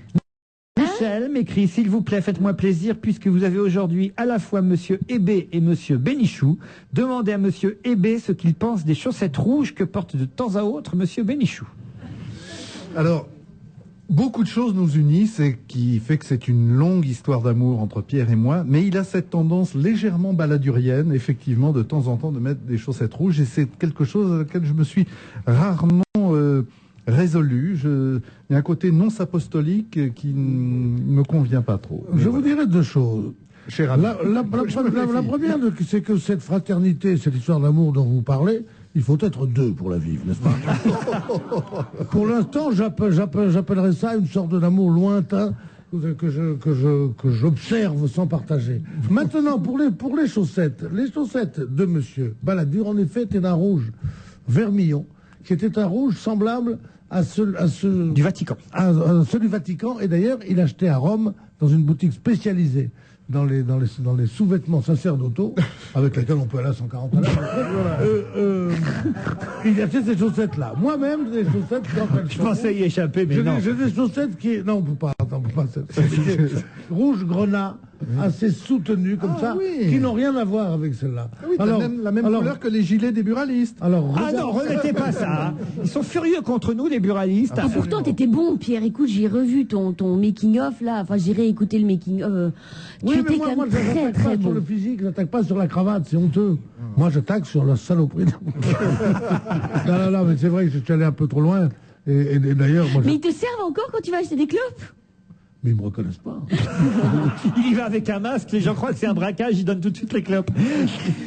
Michel m'écrit, s'il vous plaît, faites-moi plaisir, puisque vous avez aujourd'hui à la fois Monsieur Hébé et Monsieur Bénichou. Demandez à Monsieur Hébé ce qu'il pense des chaussettes rouges que porte de temps à autre Monsieur Bénichou. Alors, beaucoup de choses nous unissent et qui fait que c'est une longue histoire d'amour entre Pierre et moi, mais il a cette tendance légèrement baladurienne, effectivement, de temps en temps, de mettre des chaussettes rouges, et c'est quelque chose à laquelle je me suis rarement résolu. Il y a un côté nonce apostolique qui ne me convient pas trop. Je vous dirais deux choses. Cher ami. La première, c'est que cette fraternité, cette histoire d'amour dont vous parlez, il faut être deux pour la vivre, n'est-ce pas? Pour l'instant, j'appellerais ça une sorte d'amour lointain que j'observe sans partager. Maintenant, pour les chaussettes de Monsieur Balladur, en effet, étaient d'un rouge vermillon, qui était un rouge semblable à ceux du Vatican. À ceux du Vatican. Et d'ailleurs, il achetait à Rome, dans une boutique spécialisée dans les sous-vêtements sacerdotaux, avec lesquels on peut aller à 140 à l'heure. Il achetait ces chaussettes-là. Moi-même, des chaussettes... Je pensais y échapper, mais non. J'ai des chaussettes qui... Non, on peut pas. Rouge grenat, assez soutenues comme ça, qui n'ont rien à voir avec celle-là. Oui, la même couleur que les gilets des buralistes. Non, remettez pas ça. Ils sont furieux contre nous, les buralistes. Ah, pourtant, t'étais bon, Pierre. Écoute, j'ai revu ton making-of, là. Enfin, j'ai réécouté le making-of. Oui, mais moi, je n'attaque pas sur le physique, je n'attaque pas sur la cravate, c'est honteux. Moi, j'attaque sur la saloperie. Non, mais c'est vrai que je suis allé un peu trop loin. Et d'ailleurs... Mais ils te servent encore quand tu vas acheter des clopes? Mais ils me reconnaissent pas. Il y va avec un masque, les gens croient que c'est un braquage, il donne tout de suite les clopes.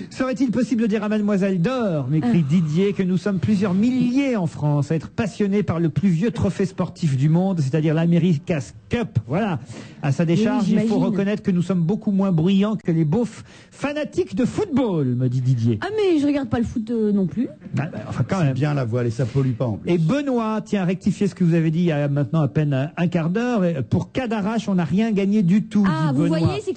Serait-il possible de dire à Mademoiselle Dor, m'écrit Didier, que nous sommes plusieurs milliers en France à être passionnés par le plus vieux trophée sportif du monde, c'est-à-dire l'America's Cup. Voilà. À sa décharge, il faut reconnaître que nous sommes beaucoup moins bruyants que les beaufs fanatiques de football, me dit Didier. Ah, mais je regarde pas le foot non plus. Enfin, quand même. Bien la voile et ça pollue pas en plus. Et Benoît, tiens, rectifiez ce que vous avez dit il y a maintenant à peine un quart d'heure. Pour d'arrache, on n'a rien gagné du tout. Ah, dit vous Benoît. voyez, c'est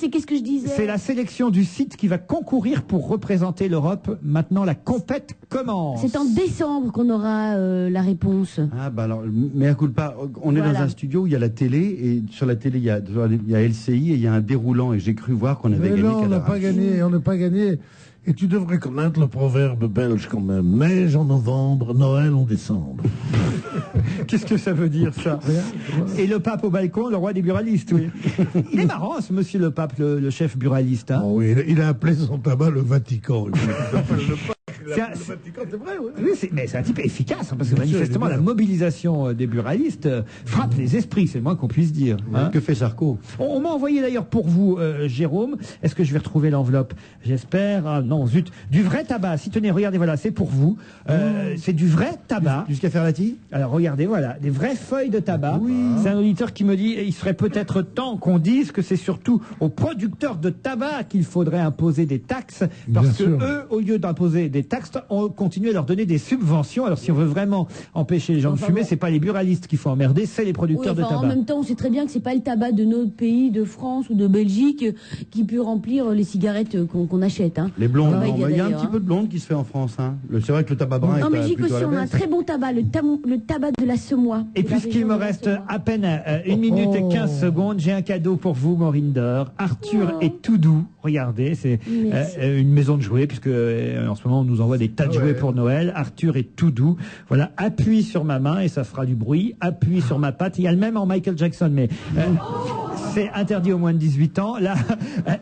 qu'est-ce que je disais? C'est la sélection du site qui va concourir pour représenter l'Europe. Maintenant, la compète commence. C'est en décembre qu'on aura la réponse. Ah, bah alors, mais à coup de pas, on est dans un studio où il y a la télé, et sur la télé, il y a LCI et il y a un déroulant, et j'ai cru voir qu'on avait gagné. Non, on n'a pas gagné, on n'a pas gagné. Et tu devrais connaître le proverbe belge quand même. Neige en novembre, Noël en décembre. Qu'est-ce que ça veut dire, ça? Et le pape au balcon, le roi des buralistes, oui. Il est marrant, ce monsieur le pape, le chef buraliste. Hein. Oh oui, il a appelé son tabac le Vatican. Le Vatican, c'est vrai, oui. Oui, mais c'est un type efficace, hein, parce que manifestement, la mobilisation des buralistes frappe les esprits, c'est le moins qu'on puisse dire. Hein. Que fait Sarko? On m'a envoyé d'ailleurs pour vous, Jérôme. Est-ce que je vais retrouver l'enveloppe? J'espère. Ah, non, zut. Du vrai tabac. Si, tenez, regardez, voilà, c'est pour vous. C'est du vrai tabac. Jusqu'à faire la tille? Alors, regardez, voilà, des vraies feuilles de tabac. Oui. C'est un auditeur qui me dit, il serait peut-être temps qu'on dise que c'est surtout aux producteurs de tabac qu'il faudrait imposer des taxes, parce que eux, au lieu d'imposer des taxes, on continue à leur donner des subventions. Alors, si on veut vraiment empêcher les gens de fumer, c'est pas les buralistes qu'il faut emmerder, c'est les producteurs de tabac. En même temps, on sait très bien que c'est pas le tabac de notre pays, de France ou de Belgique, qui peut remplir les cigarettes qu'on achète. Hein. Les blondes, il y a un petit peu de blonde qui se fait en France. Hein. C'est vrai que le tabac brun est en Belgique plutôt aussi, on a un très bon tabac, le tabac de la Semois. Et puisqu'il me reste à peine 1 minute et 15 secondes, j'ai un cadeau pour vous, Maureen Dor. Arthur est tout doux. Regardez, c'est une maison de jouets, puisque en ce moment, on nous envoie des tas de jouets pour Noël. Arthur est tout doux. Voilà, appuie sur ma main et ça fera du bruit. Appuie sur ma patte. Il y a le même en Michael Jackson, mais c'est interdit aux moins de 18 ans. Là,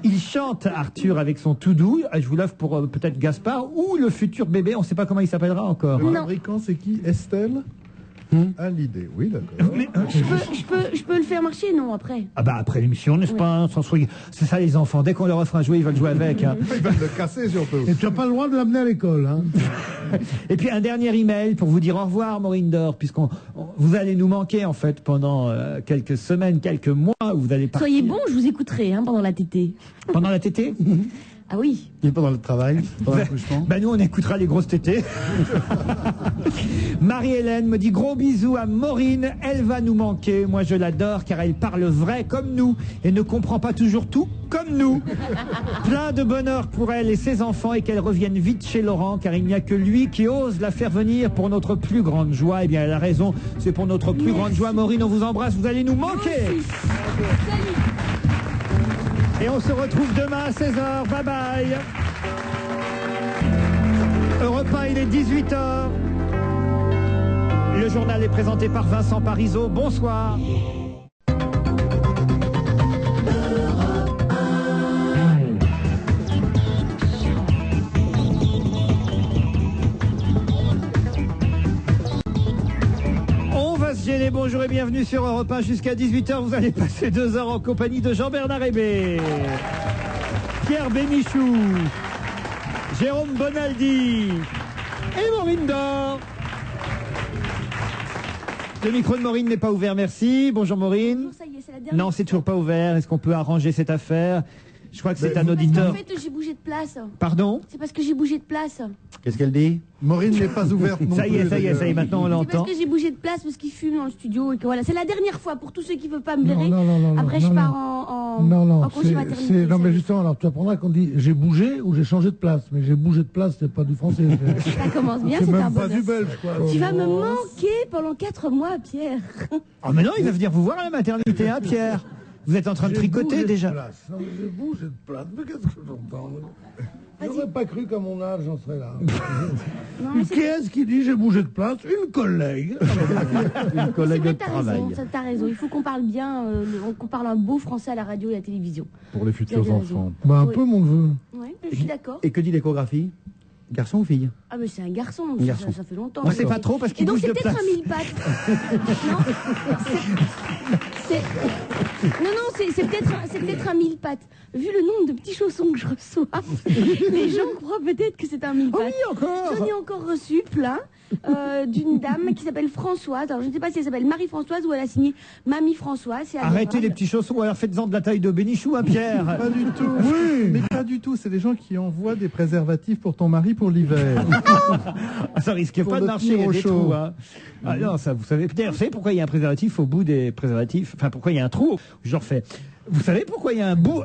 il chante Arthur avec son tout doux. Je vous l'offre pour peut-être Gaspard ou le futur bébé. On ne sait pas comment il s'appellera encore. Le fabricant, c'est qui? Estelle? À l'idée, oui, d'accord. Je peux le faire marcher, non, après? Ah bah après l'émission, n'est-ce pas? C'est ça les enfants, dès qu'on leur offre un jouet, ils veulent jouer avec. Hein. Ils veulent le casser surtout. Et tu n'as pas le droit de l'amener à l'école. Hein. Et puis un dernier email pour vous dire au revoir, Maureen Dor, vous allez nous manquer en fait pendant quelques semaines, quelques mois où vous allez partir. Soyez bons, je vous écouterai pendant la tétée. Pendant la tétée? Ah oui. Et pendant le travail, pendant l'accouchement. Ben nous on écoutera les grosses tétées. Marie-Hélène me dit gros bisous à Maureen, elle va nous manquer. Moi je l'adore car elle parle vrai comme nous et ne comprend pas toujours tout comme nous. Plein de bonheur pour elle et ses enfants et qu'elle revienne vite chez Laurent car il n'y a que lui qui ose la faire venir pour notre plus grande joie. Eh bien elle a raison, c'est pour notre plus grande joie. Maureen, on vous embrasse, vous allez nous manquer. Et on se retrouve demain à 16h. Bye bye. Europe 1, il est 18h. Le journal est présenté par Vincent Parisot. Bonsoir. Bonjour et bienvenue sur Europe 1 jusqu'à 18h. Vous allez passer 2 heures en compagnie de Jean-Bernard Hébé, Pierre Bénichou, Jérôme Bonaldi et Maureen Dor. Le micro de Maureen n'est pas ouvert, merci. Bonjour Maureen. Bonjour, ça y est, c'est la dernière. Non, c'est toujours pas ouvert. Est-ce qu'on peut arranger cette affaire? Je crois que c'est un auditeur. En fait, j'ai bougé de place. Pardon? C'est parce que j'ai bougé de place. Qu'est-ce qu'elle dit? Maureen n'est pas ouverte non ça y est, plus. ça y est, maintenant on C'est l'entend. parce que j'ai bougé de place parce qu'il fume dans le studio et que voilà, c'est la dernière fois pour tous ceux qui ne veulent pas me blairer. Non, après, je pars en congé maternité. Non, mais justement, alors tu apprendras qu'on dit j'ai bougé ou j'ai changé de place. Mais j'ai bougé de place, c'est pas du français. Ça commence bien, c'est même un pas bonheur. du belge, quoi. Tu vas me manquer pendant 4 mois, Pierre. Oh, mais non, il va venir vous voir à la maternité, hein, Pierre. Vous êtes en train de tricoter déjà. Non, mais j'ai bougé de place. Mais qu'est-ce que j'entends? J'aurais pas cru qu'à mon âge, j'en serais là. Qui est-ce qui dit j'ai bougé de place? Une collègue. Une collègue de travail. T'as raison, il faut qu'on parle bien, qu'on parle un beau français à la radio et à la télévision. Pour les futurs enfants. Bah, un peu, mon neveu. Oui, je suis d'accord. Et que dit l'échographie? Garçon ou fille? Ah, mais c'est un garçon, Un garçon. Ça fait longtemps. Moi, c'est pas trop parce qu'il bouge de place. Et donc, c'est place. peut-être un 1000 pattes. Non, c'est peut-être un 1000 pattes. Vu le nombre de petits chaussons que je reçois, les gens croient peut-être que c'est un 1000 pattes. Oh oui, encore. J'en ai encore reçu plein d'une dame qui s'appelle Françoise. Alors, je ne sais pas si elle s'appelle Marie-Françoise ou elle a signé Mamie Françoise. Arrêtez les petits chaussons ou alors faites-en de la taille de Bénichou, hein, Pierre. Pas du tout. Oui. Mais pas du tout. C'est des gens qui envoient des préservatifs pour ton mari pour l'hiver. Ça risque pas de marcher, il y a des trous. Hein. Ah non, ça, vous savez pourquoi il y a un préservatif au bout des préservatifs? Enfin, pourquoi il y a un trou? Je refais. Vous savez pourquoi il y a un bout?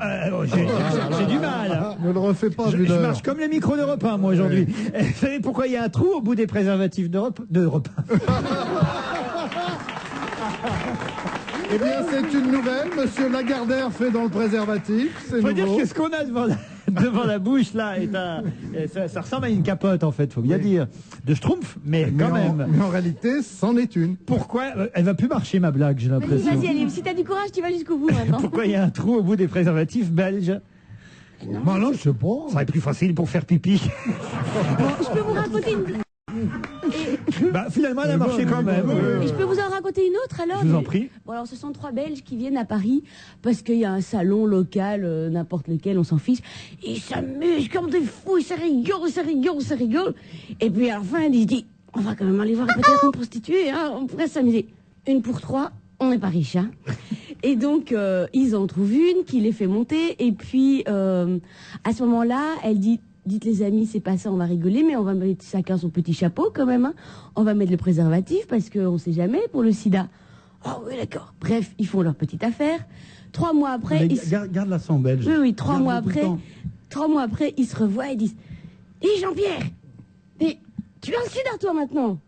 J'ai du mal. Hein. Ne le refais pas, je marche comme les micros d'Europe 1, moi, aujourd'hui. Vous savez pourquoi il y a un trou au bout des préservatifs d'Europe 1? Eh bien, c'est une nouvelle. Monsieur Lagardère fait dans le préservatif. C'est faut nouveau. dire que ce qu'on a devant la bouche, là, ça ressemble à une capote, en fait, faut bien dire. De Schtroumpf, mais quand même. Mais en réalité, c'en est une. Pourquoi? Elle va plus marcher, ma blague, j'ai l'impression. Vas-y, allez, si t'as du courage, tu vas jusqu'au bout maintenant. Pourquoi il y a un trou au bout des préservatifs belges? Non, je sais pas. Ça serait plus facile pour faire pipi. Bon, je peux vous raconter une... Bah, finalement, elle a marché quand même. Et je peux vous en raconter une autre alors? Je vous en prie. Bon, alors ce sont 3 Belges qui viennent à Paris parce qu'il y a un salon local, n'importe lequel, on s'en fiche. Ils s'amusent comme des fous, ça rigole. Et puis à la fin, ils se disent, on va quand même aller voir peut-être une prostituée, hein, on pourrait s'amuser. 1 pour 3, on n'est pas riche, hein. Et donc, ils en trouvent une qui les fait monter. Et puis, à ce moment-là, elle dit... Dites les amis, c'est pas ça, on va rigoler, mais on va mettre chacun son petit chapeau quand même. Hein. On va mettre le préservatif parce qu'on sait jamais pour le sida. Oh oui, d'accord. Bref, ils font leur petite affaire. 3 mois après... Garde l'accent belge. Oui, 3 mois après, ils se revoient et disent « Hé Jean-Pierre, mais tu as le sida toi maintenant ?»«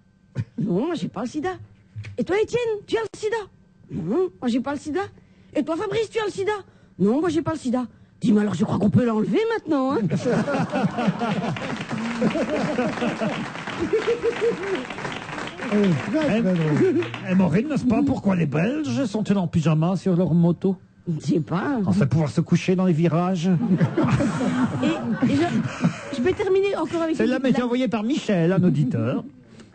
Non, moi j'ai pas le sida. »« Et toi Étienne, tu as le sida ?»« Non, moi j'ai pas le sida. »« Et toi Fabrice, tu as le sida ?»« Non, moi j'ai pas le sida. » Dis-moi alors, je crois qu'on peut l'enlever maintenant, hein. Maureen, n'est-ce pas pourquoi les Belges sont-ils en pyjama sur leur moto? Je sais pas. On sait pouvoir se coucher dans les virages. Et je peux terminer encore avec... Celle-là m'a été envoyée par Michel, un auditeur.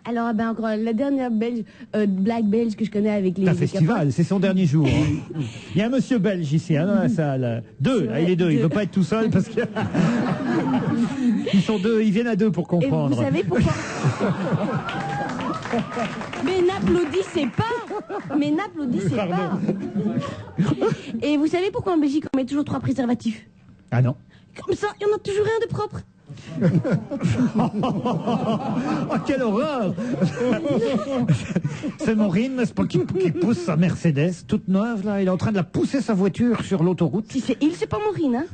Alors, ben, encore la dernière blague belge que je connais avec les. C'est un festival, c'est son dernier jour. Hein. Il y a un monsieur belge ici, hein, dans la salle. Deux, il est deux. Il ne veut pas être tout seul parce que. Ils sont deux, ils viennent à deux pour comprendre. Et vous savez pourquoi? Mais n'applaudissez pas. Mais n'applaudissez pas. Et vous savez pourquoi en Belgique on met toujours 3 préservatifs? Ah non. Comme ça, il y en a toujours un de propre. Oh, quelle horreur! C'est Maureen, n'est-ce pas, qui pousse sa Mercedes toute neuve, là. Il est en train de la pousser sa voiture sur l'autoroute. Si c'est il, c'est pas Maureen, hein?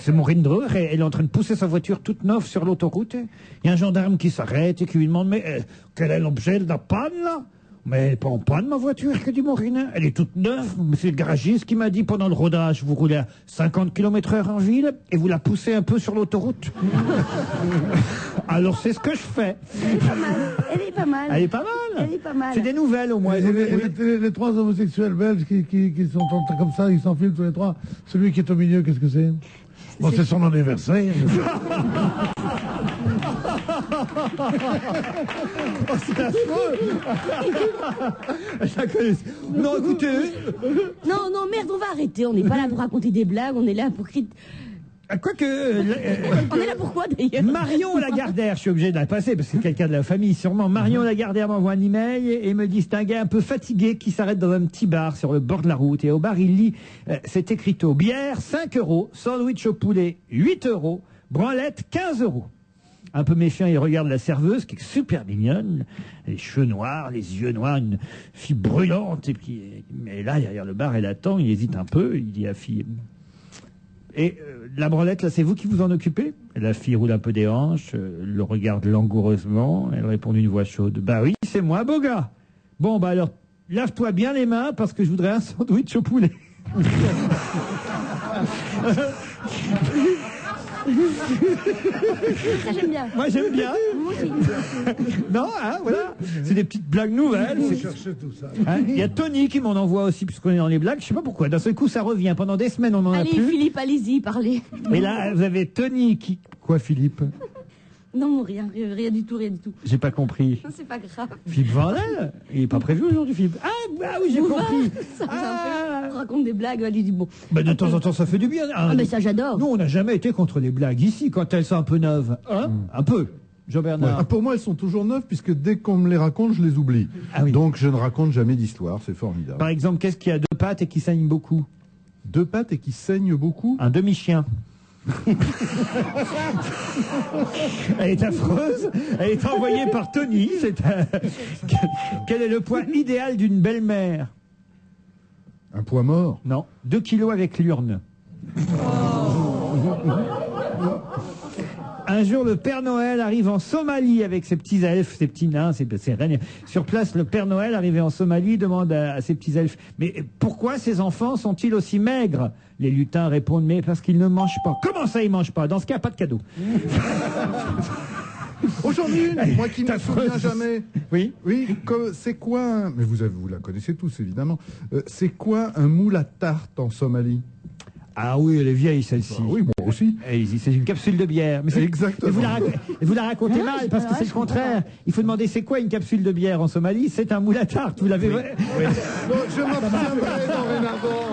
C'est Maureen Dreux, et elle est en train de pousser sa voiture toute neuve sur l'autoroute. Il y a un gendarme qui s'arrête et qui lui demande, mais quel est l'objet de la panne, là? Mais elle n'est pas en panne, ma voiture, que dit Maureen. Elle est toute neuve. C'est le garagiste qui m'a dit, pendant le rodage, vous roulez à 50 km/h en ville et vous la poussez un peu sur l'autoroute. Alors c'est ce que je fais. Elle est pas mal. Elle est pas mal. Elle est pas mal. C'est des nouvelles au moins. Les 3 homosexuels belges qui sont comme ça, ils s'enfilent tous les 3. Celui qui est au milieu, qu'est-ce que c'est? Bon, c'est son anniversaire. Oh, c'est affreux. Non, écoutez. Non, merde, on va arrêter. On n'est pas là pour raconter des blagues, on est là pour crier. Quoique. On est là pourquoi d'ailleurs? Marion Lagardère, je suis obligé de la passer parce que c'est quelqu'un de la famille sûrement. Marion Lagardère m'envoie un email et me dit c'est un gars un peu fatigué qui s'arrête dans un petit bar sur le bord de la route. Et au bar, il lit c'est écrito bière 5 €, sandwich au poulet 8 €, branlette 15 €. Un peu méfiant, il regarde la serveuse qui est super mignonne, les cheveux noirs, les yeux noirs, une fille brûlante. Et puis, mais là, derrière le bar, elle attend, il hésite un peu, il dit à la fille. Et la branlette, là, c'est vous qui vous en occupez? La fille roule un peu des hanches, le regarde langoureusement, elle répond d'une voix chaude. Bah oui, c'est moi, beau gars. Bon, bah alors, lave-toi bien les mains parce que je voudrais un sandwich au poulet. Ça, j'aime bien. Moi, j'aime bien. Moi aussi. Non, hein, voilà. C'est des petites blagues nouvelles. Vous cherchez tout ça. Hein, il y a Tony qui m'en envoie aussi, puisqu'on est dans les blagues. Je sais pas pourquoi. D'un seul coup, ça revient. Pendant des semaines, on en a Allez, plus. Philippe, allez-y, parlez. Et là, vous avez Tony qui... Quoi, Philippe? Non, rien du tout, rien du tout. J'ai pas compris. C'est pas grave. Philippe Vandel? Il est pas prévu aujourd'hui, Philippe. Ah oui, j'ai compris. On raconte des blagues, allez, du bon. Ben, de temps en temps, ça fait du bien. Ah, mais ça, j'adore. Nous, on n'a jamais été contre les blagues ici, quand elles sont un peu neuves. Hein? Un peu. Jean-Bernard. Ouais. Pour moi, elles sont toujours neuves, puisque dès qu'on me les raconte, je les oublie. Ah oui. Donc, je ne raconte jamais d'histoire. C'est formidable. Par exemple, qu'est-ce qui a 2 pattes et qui saigne beaucoup? 2 pattes et qui saigne beaucoup? Un demi-chien. Elle est affreuse. Elle est envoyée par Tony. Quel est le poids idéal d'une belle-mère? Un poids mort? Non. 2 kilos avec l'urne. Un jour, le Père Noël arrive en Somalie avec ses petits elfes, ses petits nains, ses reines. Sur place, le Père Noël, arrivé en Somalie, demande à ses petits elfes, mais pourquoi ces enfants sont-ils aussi maigres? Les lutins répondent, mais parce qu'ils ne mangent pas. Comment ça, ils mangent pas? Dans ce cas, pas de cadeau. Aujourd'hui, moi qui ne me souviens jamais. Oui. Oui, c'est quoi mais vous la connaissez tous, évidemment. C'est quoi un moule à tarte en Somalie? Ah oui, elle est vieille, celle-ci. Ah oui, moi aussi. C'est une capsule de bière. Mais exactement. Vous la racontez mal, parce que c'est le contraire. Il faut demander c'est quoi une capsule de bière en Somalie? C'est un moule à tarte. Vous l'avez... Oui. Non, je m'abstiendrai dorénavant.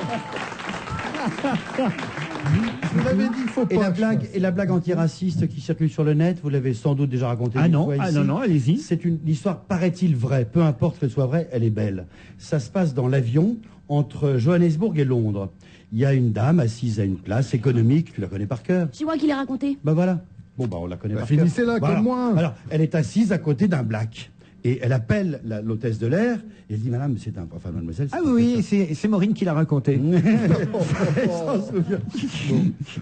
Vous l'avez dit, il faut pas. Et la blague antiraciste qui circule sur le net, vous l'avez sans doute déjà racontée. Ah non, allez-y. C'est une histoire, paraît-il, vraie. Peu importe qu'elle soit vraie, elle est belle. Ça se passe dans l'avion entre Johannesburg et Londres. Il y a une dame assise à une place économique, tu la connais par cœur. C'est moi qui l'ai raconté. Ben voilà. Bon, on la connaît par cœur. Finissez-la comme moi. Alors, elle est assise à côté d'un black. Et elle appelle l'hôtesse de l'air et elle dit, madame, c'est un... Enfin, mademoiselle... Ah oui, c'est Maureen qui l'a raconté. Et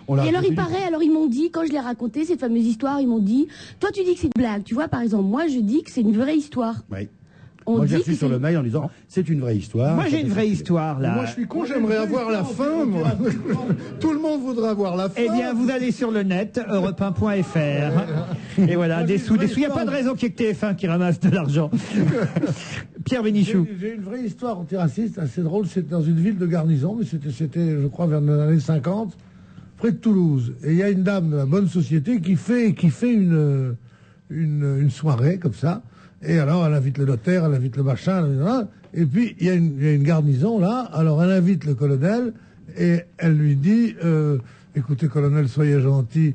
alors, il paraît, ils m'ont dit, quand je l'ai raconté, cette fameuse histoire, ils m'ont dit, toi, tu dis que c'est une blague. Tu vois, par exemple, moi, je dis que c'est une vraie histoire. Oui. Moi, j'ai reçu sur le mail en disant, c'est une vraie histoire. Moi, j'ai une vraie histoire, là. Moi, je suis con, j'aimerais avoir la fin, moi. Tout le monde voudrait avoir la fin. Eh bien, vous allez sur le net, europe1.fr. Et voilà, des sous. Il n'y a pas de raison qu'il y ait que TF1 qui ramasse de l'argent. Pierre Bénichou. J'ai une vraie histoire antiraciste assez drôle. C'était dans une ville de garnison, mais c'était, je crois, vers les années 50, près de Toulouse. Et il y a une dame de la bonne société qui fait une soirée comme ça. Et alors, elle invite le notaire, elle invite le machin, et puis il y a une garnison là. Alors, elle invite le colonel et elle lui dit écoutez, colonel, soyez gentil,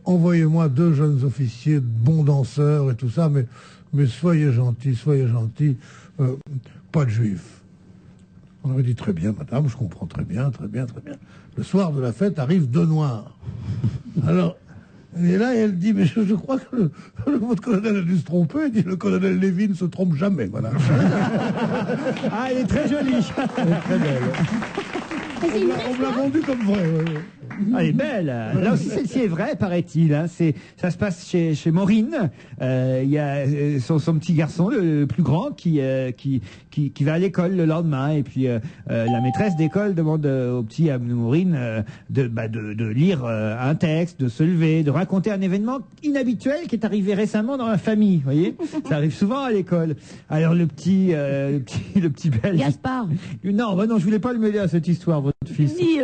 envoyez-moi 2 jeunes officiers, bons danseurs et tout ça, mais soyez gentil, pas de juifs. On aurait dit très bien, madame, je comprends très bien. Le soir de la fête arrivent 2 noirs. Alors, et là, elle dit, mais je crois que votre colonel a dû se tromper. Elle dit, le colonel Lévy ne se trompe jamais, voilà. Ah, elle est très jolie. Elle est très belle. On me l'a vendue comme vraie. Elle est belle. Là aussi, celle-ci est vraie, paraît-il. Hein. Ça se passe chez Maureen. Il y a son petit garçon, le plus grand, qui va à l'école le lendemain. Et puis la maîtresse d'école demande au petit Maureen de lire un texte, de se lever, de raconter un événement inhabituel qui est arrivé récemment dans la famille. Vous voyez, ça arrive souvent à l'école. Alors le petit Belge. Gaspard. Non, je voulais pas le mêler à cette histoire, votre fils. Si,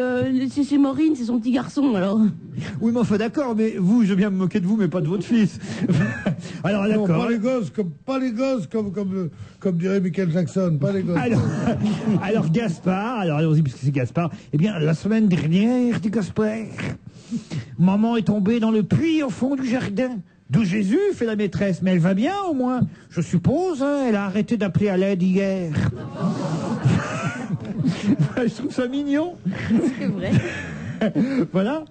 c'est Maureen, c'est son petit garçon, alors. Oui, mais enfin, d'accord, mais vous, je veux bien me moquer de vous, mais pas de votre fils. Alors, d'accord. Non, pas les gosses, comme dirait Michael Jackson, pas les gosses. Alors Gaspard, allons-y, puisque c'est Gaspard. Eh bien, la semaine dernière, dit Gaspard, maman est tombée dans le puits au fond du jardin. D'où Jésus, fait la maîtresse, mais elle va bien, au moins. Je suppose, hein, elle a arrêté d'appeler à l'aide hier. Je trouve ça mignon. C'est vrai. Voilà.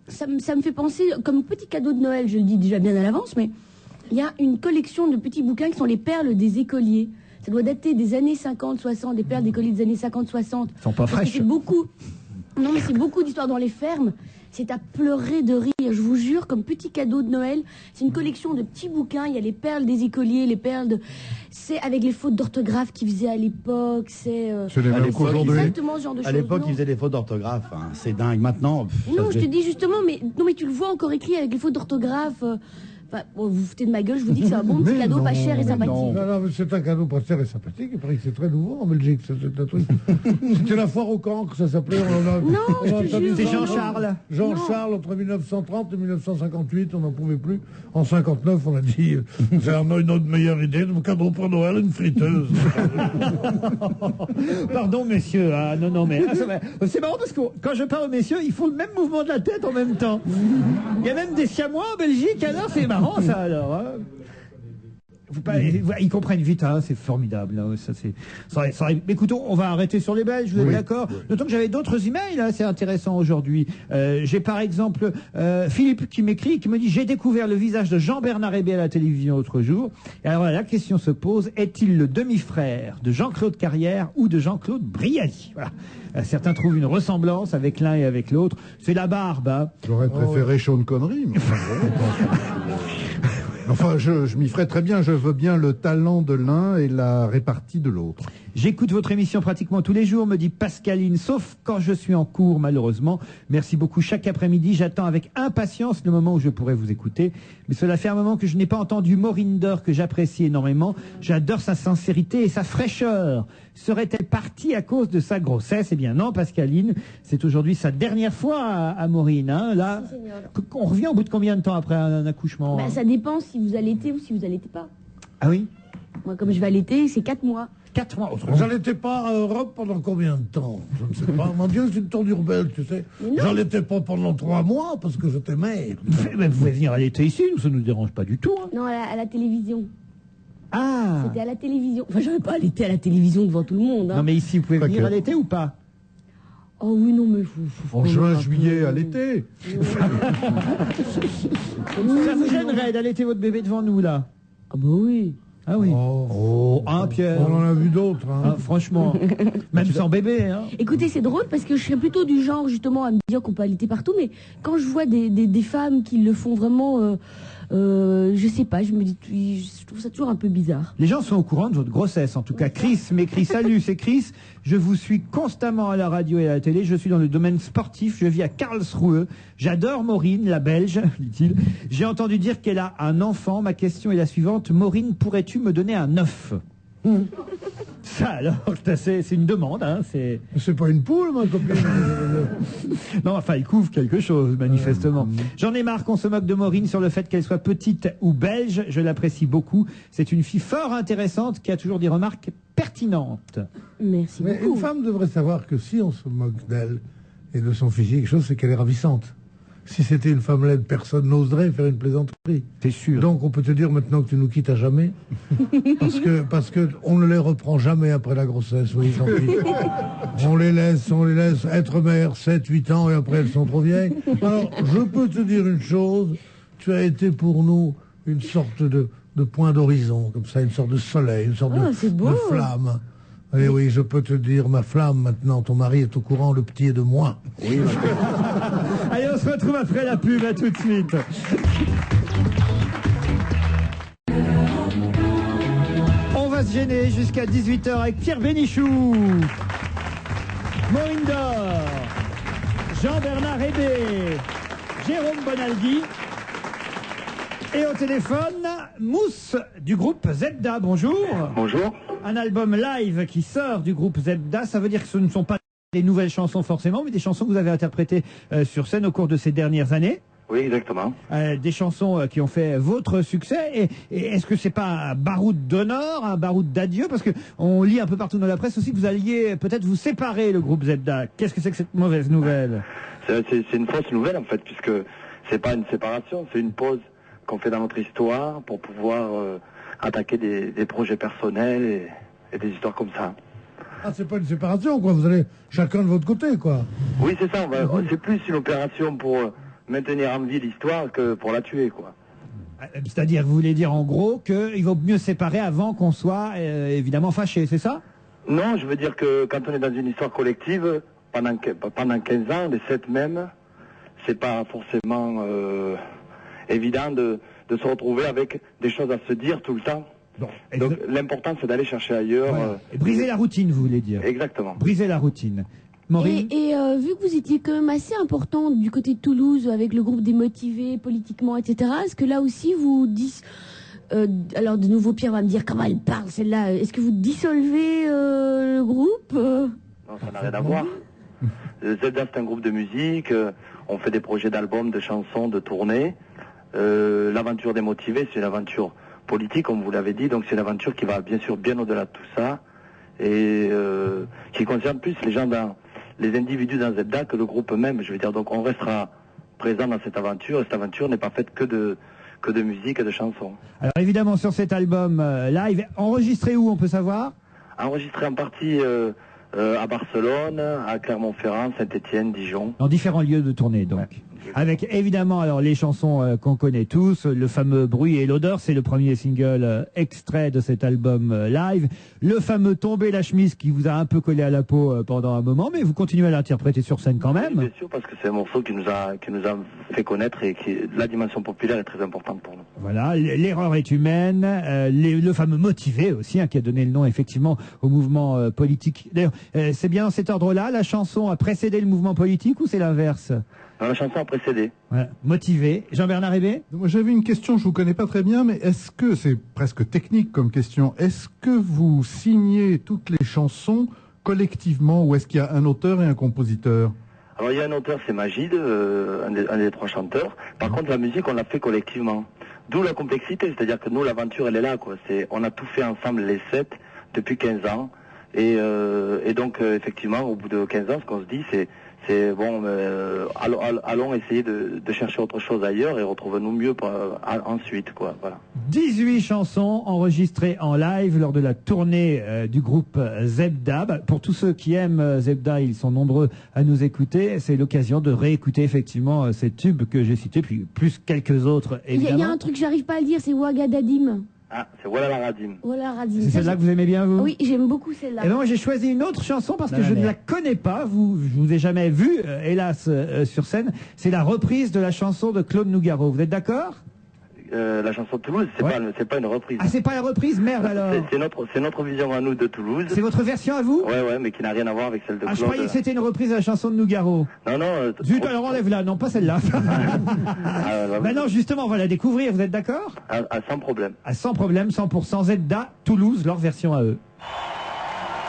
Ça me fait penser, comme petit cadeau de Noël, je le dis déjà bien à l'avance, mais il y a une collection de petits bouquins qui sont les perles des écoliers. Ça doit dater des années 50-60, des perles d'écoliers des années 50-60. Ils sont pas fraîches. C'est beaucoup. Non, mais c'est beaucoup d'histoires dans les fermes. C'est à pleurer de rire, je vous jure, comme petit cadeau de Noël. C'est une collection de petits bouquins. Il y a les perles des écoliers, les perles de... C'est avec les fautes d'orthographe qu'ils faisaient à l'époque. C'est les mêmes qu'aujourd'hui. Exactement ce genre de choses. À l'époque, ils faisaient des fautes d'orthographe. Hein. C'est dingue. Maintenant... Non, je te dis justement, mais tu le vois encore écrit avec les fautes d'orthographe. Enfin, bon, vous vous foutez de ma gueule, je vous dis que c'est un bon petit cadeau, pas cher et sympathique. Non, mais c'est un cadeau pas cher et sympathique. Il paraît que c'est très nouveau en Belgique. C'est un truc. C'était la foire au cancre, ça s'appelait. C'est Jean-Charles. Jean-Charles, entre 1930 et 1958, on n'en pouvait plus. En 59, on a dit, c'est une autre meilleure idée, de cadeau pour Noël, une friteuse. Pardon, messieurs. Ah, non, mais c'est marrant parce que quand je parle aux messieurs, ils font le même mouvement de la tête en même temps. Il y a même des Siamois en Belgique, alors c'est marrant. Ça alors, hein. Ils comprennent vite, hein, c'est formidable. Là, ça arrive. Écoutons, on va arrêter sur les Belges, vous êtes d'accord? D'autant que j'avais d'autres emails, là, c'est intéressant aujourd'hui. J'ai par exemple Philippe qui m'écrit, qui me dit: j'ai découvert le visage de Jean-Bernard Hébé à la télévision l'autre jour. Et alors la question se pose, est-il le demi-frère de Jean-Claude Carrière ou de Jean-Claude Brialy? Voilà. Certains trouvent une ressemblance avec l'un et avec l'autre. C'est la barbe, hein. J'aurais préféré Sean Connery, mais enfin, je m'y ferais très bien. Je veux bien le talent de l'un et la répartie de l'autre. J'écoute votre émission pratiquement tous les jours, me dit Pascaline, sauf quand je suis en cours, malheureusement. Merci beaucoup. Chaque après-midi, j'attends avec impatience le moment où je pourrai vous écouter. Mais cela fait un moment que je n'ai pas entendu Morinder, que j'apprécie énormément. J'adore sa sincérité et sa fraîcheur. Serait-elle partie à cause de sa grossesse? Eh bien non, Pascaline. C'est aujourd'hui sa dernière fois à Maureen. Hein. Là, on revient au bout de combien de temps après un accouchement? Ça dépend si vous allaitez ou si vous allaitez pas. Ah oui? Moi, comme je vais allaiter, c'est 4 mois. 4 mois. J'allaitais pas à Europe pendant combien de temps? Je ne sais pas. Mon Dieu, c'est une tournure belge, tu sais. J'allaitais pas pendant 3 mois parce que j'étais mère. Mais vous pouvez venir allaiter ici, ça ne nous dérange pas du tout. Hein. Non, à la télévision. Ah! C'était à la télévision. Enfin, j'avais pas allaité à la télévision devant tout le monde. Hein. Non, mais ici, vous pouvez venir allaiter ou pas? Oh oui, non, mais en juin, juillet, à l'été. Ça vous gênerait d'allaiter votre bébé devant nous, là? Ah bah oui. Ah oui. Pierre. On en a vu d'autres. Hein. Ah, franchement, même sans bébé. Hein. Écoutez, c'est drôle parce que je serais plutôt du genre justement à me dire qu'on peut allaiter partout, mais quand je vois des femmes qui le font vraiment, je sais pas, je trouve ça toujours un peu bizarre. Les gens sont au courant de votre grossesse, en tout cas. Chris m'écrit: salut, c'est Chris. Je vous suis constamment à la radio et à la télé. Je suis dans le domaine sportif. Je vis à Karlsruhe. J'adore Maureen, la Belge, dit-il. J'ai entendu dire qu'elle a un enfant. Ma question est la suivante. Maureen, pourrais-tu me donner un œuf? Ça alors, c'est une demande, hein, c'est... C'est pas une poule, ma copine. Non, enfin, il couvre quelque chose, manifestement. J'en ai marre qu'on se moque de Maureen sur le fait qu'elle soit petite ou belge. Je l'apprécie beaucoup. C'est une fille fort intéressante qui a toujours des remarques pertinentes. Merci Mais beaucoup. une femme devrait savoir que si on se moque d'elle et de son physique, quelque chose, c'est qu'elle est ravissante. Si c'était une femme laide, personne n'oserait faire une plaisanterie. C'est sûr. Donc on peut te dire maintenant que tu nous quittes à jamais, parce que on ne les reprend jamais après la grossesse. Oui, tant pis. On les laisse être mères 7-8 ans et après elles sont trop vieilles. Alors je peux te dire une chose, tu as été pour nous une sorte de point d'horizon, comme ça, une sorte de soleil, une sorte de flamme. Et oui, je peux te dire, ma flamme, maintenant, ton mari est au courant, le petit est de moi. Oui, Allez, on se retrouve après la pub, à tout de suite. On va se gêner jusqu'à 18h avec Pierre Bénichou, Maureen Dor, Jean-Bernard Hébé, Jérôme Bonaldi. Et au téléphone, Mousse du groupe Zebda. Bonjour. Bonjour. Un album live qui sort du groupe Zebda. Ça veut dire que ce ne sont pas des nouvelles chansons forcément, mais des chansons que vous avez interprétées sur scène au cours de ces dernières années. Oui, exactement. Des chansons qui ont fait votre succès. Et est-ce que c'est pas un baroud d'honneur, un baroud d'adieu? Parce que on lit un peu partout dans la presse aussi que vous alliez peut-être vous séparer, le groupe Zebda. Qu'est-ce que c'est que cette mauvaise nouvelle? C'est une fausse nouvelle en fait, puisque c'est pas une séparation, c'est une pause qu'on fait dans notre histoire pour pouvoir attaquer des projets personnels et des histoires comme ça. Ah, c'est pas une séparation, quoi. Vous allez chacun de votre côté, quoi. Oui, c'est ça. C'est plus une opération pour maintenir en vie l'histoire que pour la tuer, quoi. C'est-à-dire, vous voulez dire en gros qu'il vaut mieux séparer avant qu'on soit évidemment fâché, c'est ça? Non, je veux dire que quand on est dans une histoire collective, pendant 15 ans, les 7 mêmes, c'est pas forcément évident de se retrouver avec des choses à se dire tout le temps. Non. Donc l'important c'est d'aller chercher ailleurs. Voilà. Et briser la routine, vous voulez dire? Exactement. Briser la routine. Maureen? Et vu que vous étiez quand même assez important du côté de Toulouse avec le groupe des motivés politiquement, etc., est-ce que là aussi vous dites... alors de nouveau Pierre va me dire comment elle parle celle-là. Est-ce que vous dissolvez le groupe Non, ça n'a rien à voir. Zebda c'est un groupe de musique, on fait des projets d'albums, de chansons, de tournées. L'aventure des motivés c'est une aventure politique comme vous l'avez dit, donc c'est une aventure qui va bien sûr bien au-delà de tout ça et qui concerne plus les individus dans Zebda que le groupe même, je veux dire, donc on restera présent dans cette aventure et cette aventure n'est pas faite que de musique et de chansons. Alors évidemment sur cet album live, enregistré où on peut savoir? Enregistré en partie à Barcelone, à Clermont-Ferrand, Saint-Étienne, Dijon. Dans différents lieux de tournée, donc. Ouais. Avec évidemment alors les chansons qu'on connaît tous, le fameux Bruit et l'odeur, c'est le premier single extrait de cet album live. Le fameux Tomber la chemise qui vous a un peu collé à la peau pendant un moment, mais vous continuez à l'interpréter sur scène quand même. Oui, bien sûr, parce que c'est un morceau qui nous a fait connaître et la dimension populaire est très importante pour nous. Voilà, l'erreur est humaine, le fameux Motivé aussi, hein, qui a donné le nom effectivement au mouvement politique. D'ailleurs, c'est bien dans cet ordre-là, la chanson a précédé le mouvement politique ou c'est l'inverse? La chanson a précédé. Ouais. Motivé. Jean-Bernard Hébé? Moi j'avais une question, je vous connais pas très bien, mais est-ce que, c'est presque technique comme question, est-ce que vous signez toutes les chansons collectivement ou est-ce qu'il y a un auteur et un compositeur? Alors il y a un auteur, c'est Magide, un des 3 chanteurs. Par contre la musique on l'a fait collectivement. D'où la complexité, c'est-à-dire que nous l'aventure elle est là, quoi. On a tout fait ensemble les 7 depuis 15 ans. Et donc effectivement au bout de 15 ans ce qu'on se dit c'est bon, allons essayer de chercher autre chose ailleurs et retrouvons-nous mieux ensuite, quoi. Voilà. 18 chansons enregistrées en live lors de la tournée du groupe Zebda. Pour tous ceux qui aiment Zebda, ils sont nombreux à nous écouter. C'est l'occasion de réécouter effectivement ces tubes que j'ai cités, puis plus quelques autres évidemment. Il y a un truc, j'arrive pas à le dire, c'est Ouagadadim. Ah, c'est Voilà la Radim. Voilà Radim. C'est celle-là que vous aimez bien, vous? Oui, j'aime beaucoup celle-là. Et ben moi j'ai choisi une autre chanson parce que je ne la connais pas. Je vous ai jamais vu, hélas, sur scène. C'est la reprise de la chanson de Claude Nougaro. Vous êtes d'accord? La chanson de Toulouse, c'est pas une reprise. Ah, c'est pas la reprise, merde alors. C'est notre vision à nous de Toulouse. C'est votre version à vous? Ouais, mais qui n'a rien à voir avec celle de Claude. Ah, je croyais que c'était une reprise de la chanson de Nougaro. Non. Zut, alors enlève-la, non, pas celle-là. Maintenant, justement, on va la découvrir, vous êtes d'accord? Sans problème. Sans problème, 100% Zebda, Toulouse, leur version à eux.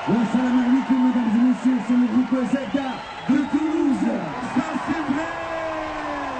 Bonsoir la merveille, mesdames et messieurs, c'est le groupe Zeta de Toulouse. Ça c'est vrai.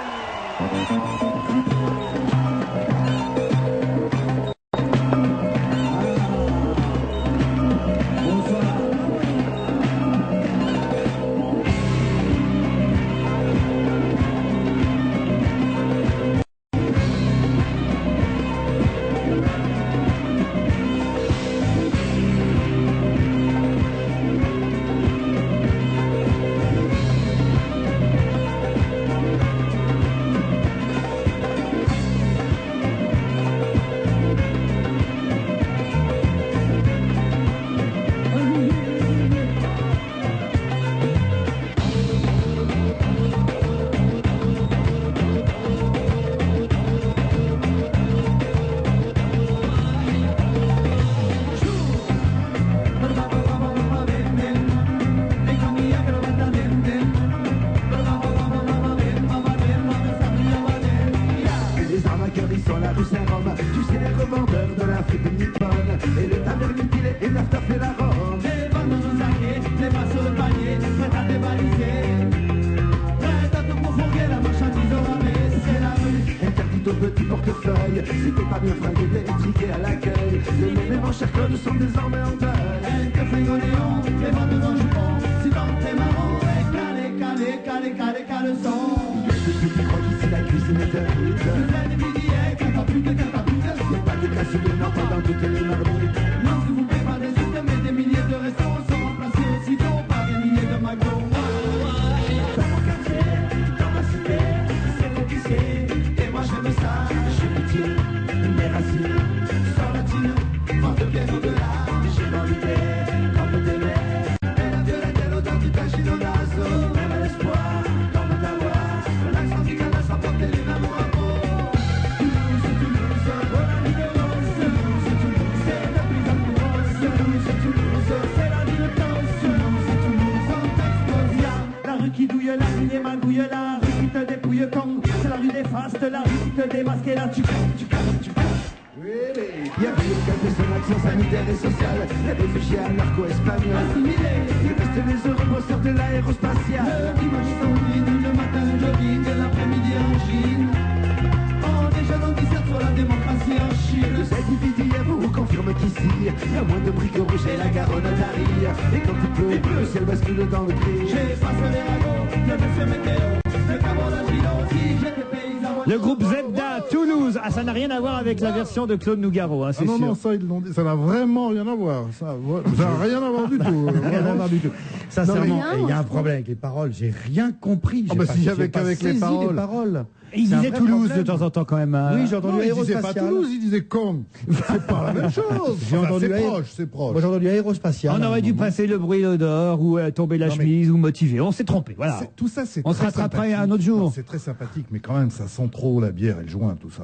Le groupe Zebda Toulouse, ça n'a rien à voir avec la version de Claude Nougaro, hein, c'est non, sûr. Non, ça, ils l'ont dit, ça n'a vraiment rien à voir. Ça n'a rien à voir du tout. Rien à voir du tout. Sincèrement, Non, mais- il y a un problème avec les paroles. J'ai rien compris. Ah bah, s'il y j'ai avait pas qu'avec les saisi paroles. Il C'est un disait vrai Toulouse problème. de temps en temps quand même. Oui, j'ai entendu Non, il disait aérospatial. pas Toulouse, il disait Caen. C'est pas la même chose. J'ai Enfin, entendu c'est aéro- proche, c'est proche. Moi, j'ai entendu aérospatial. On aurait dû passer le bruit d'or ou tomber la Non, mais- chemise ou motiver. On s'est trompé, voilà. Tout ça, c'est On se très rattrapera sympathique. un autre jour. Non, c'est très sympathique, mais quand même, ça sent trop la bière et le joint, tout ça.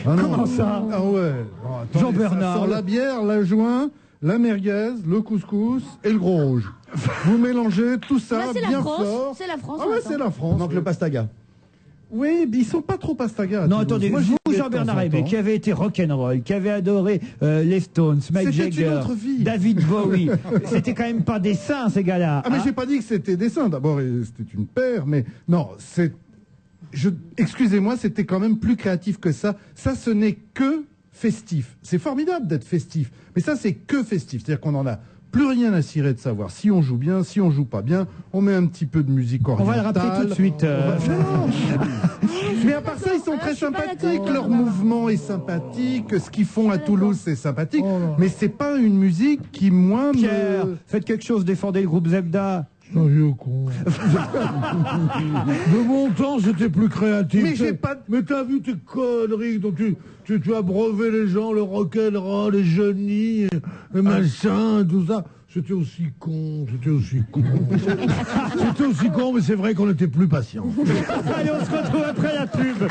Comment ça Ah ouais. Bon, attendez, Jean-Bernard. Ça sent la bière, la joint, la merguez, le couscous et le gros rouge. Vous mélangez tout ça Là, c'est la bien France. fort. C'est la France. Ah on ouais, attend. c'est la France. Donc le pastaga. Oui, mais ils sont pas trop pastaga. à Non, Toulouse. attendez, Moi, j'y vous, vais de Jean-Bernard temps en Hébé, temps. qui avait été rock'n'roll, qui avait adoré les Stones, Mick C'était une Jagger, autre vie. David Bowie, c'était quand même pas des saints, ces gars-là. Ah, mais j'ai pas dit que c'était des saints. D'abord, c'était une paire, mais non, excusez-moi, c'était quand même plus créatif que ça. Ça, ce n'est que festif. C'est formidable d'être festif, mais ça, c'est que festif. C'est-à-dire qu'on en a plus rien à cirer de savoir si on joue bien, si on joue pas bien. On met un petit peu de musique On orientale. va le rappeler tout de suite. Mais à part ça, ils sont très sympathiques. Leur mouvement est sympathique. Ce qu'ils font à Toulouse, c'est sympathique. Mais c'est pas une musique qui, moi, Pierre, me... faites quelque chose, défendez le groupe Zebda. C'est un vieux con. De mon temps, c'était plus créatif. Mais j'ai pas... Mais t'as vu tes conneries dont tu as brevé les gens, le rock'n'roll, les genies, les machins, tout ça. C'était aussi con, c'était aussi con. C'était aussi con, mais c'est vrai qu'on était plus patient. Allez, on se retrouve après la pub.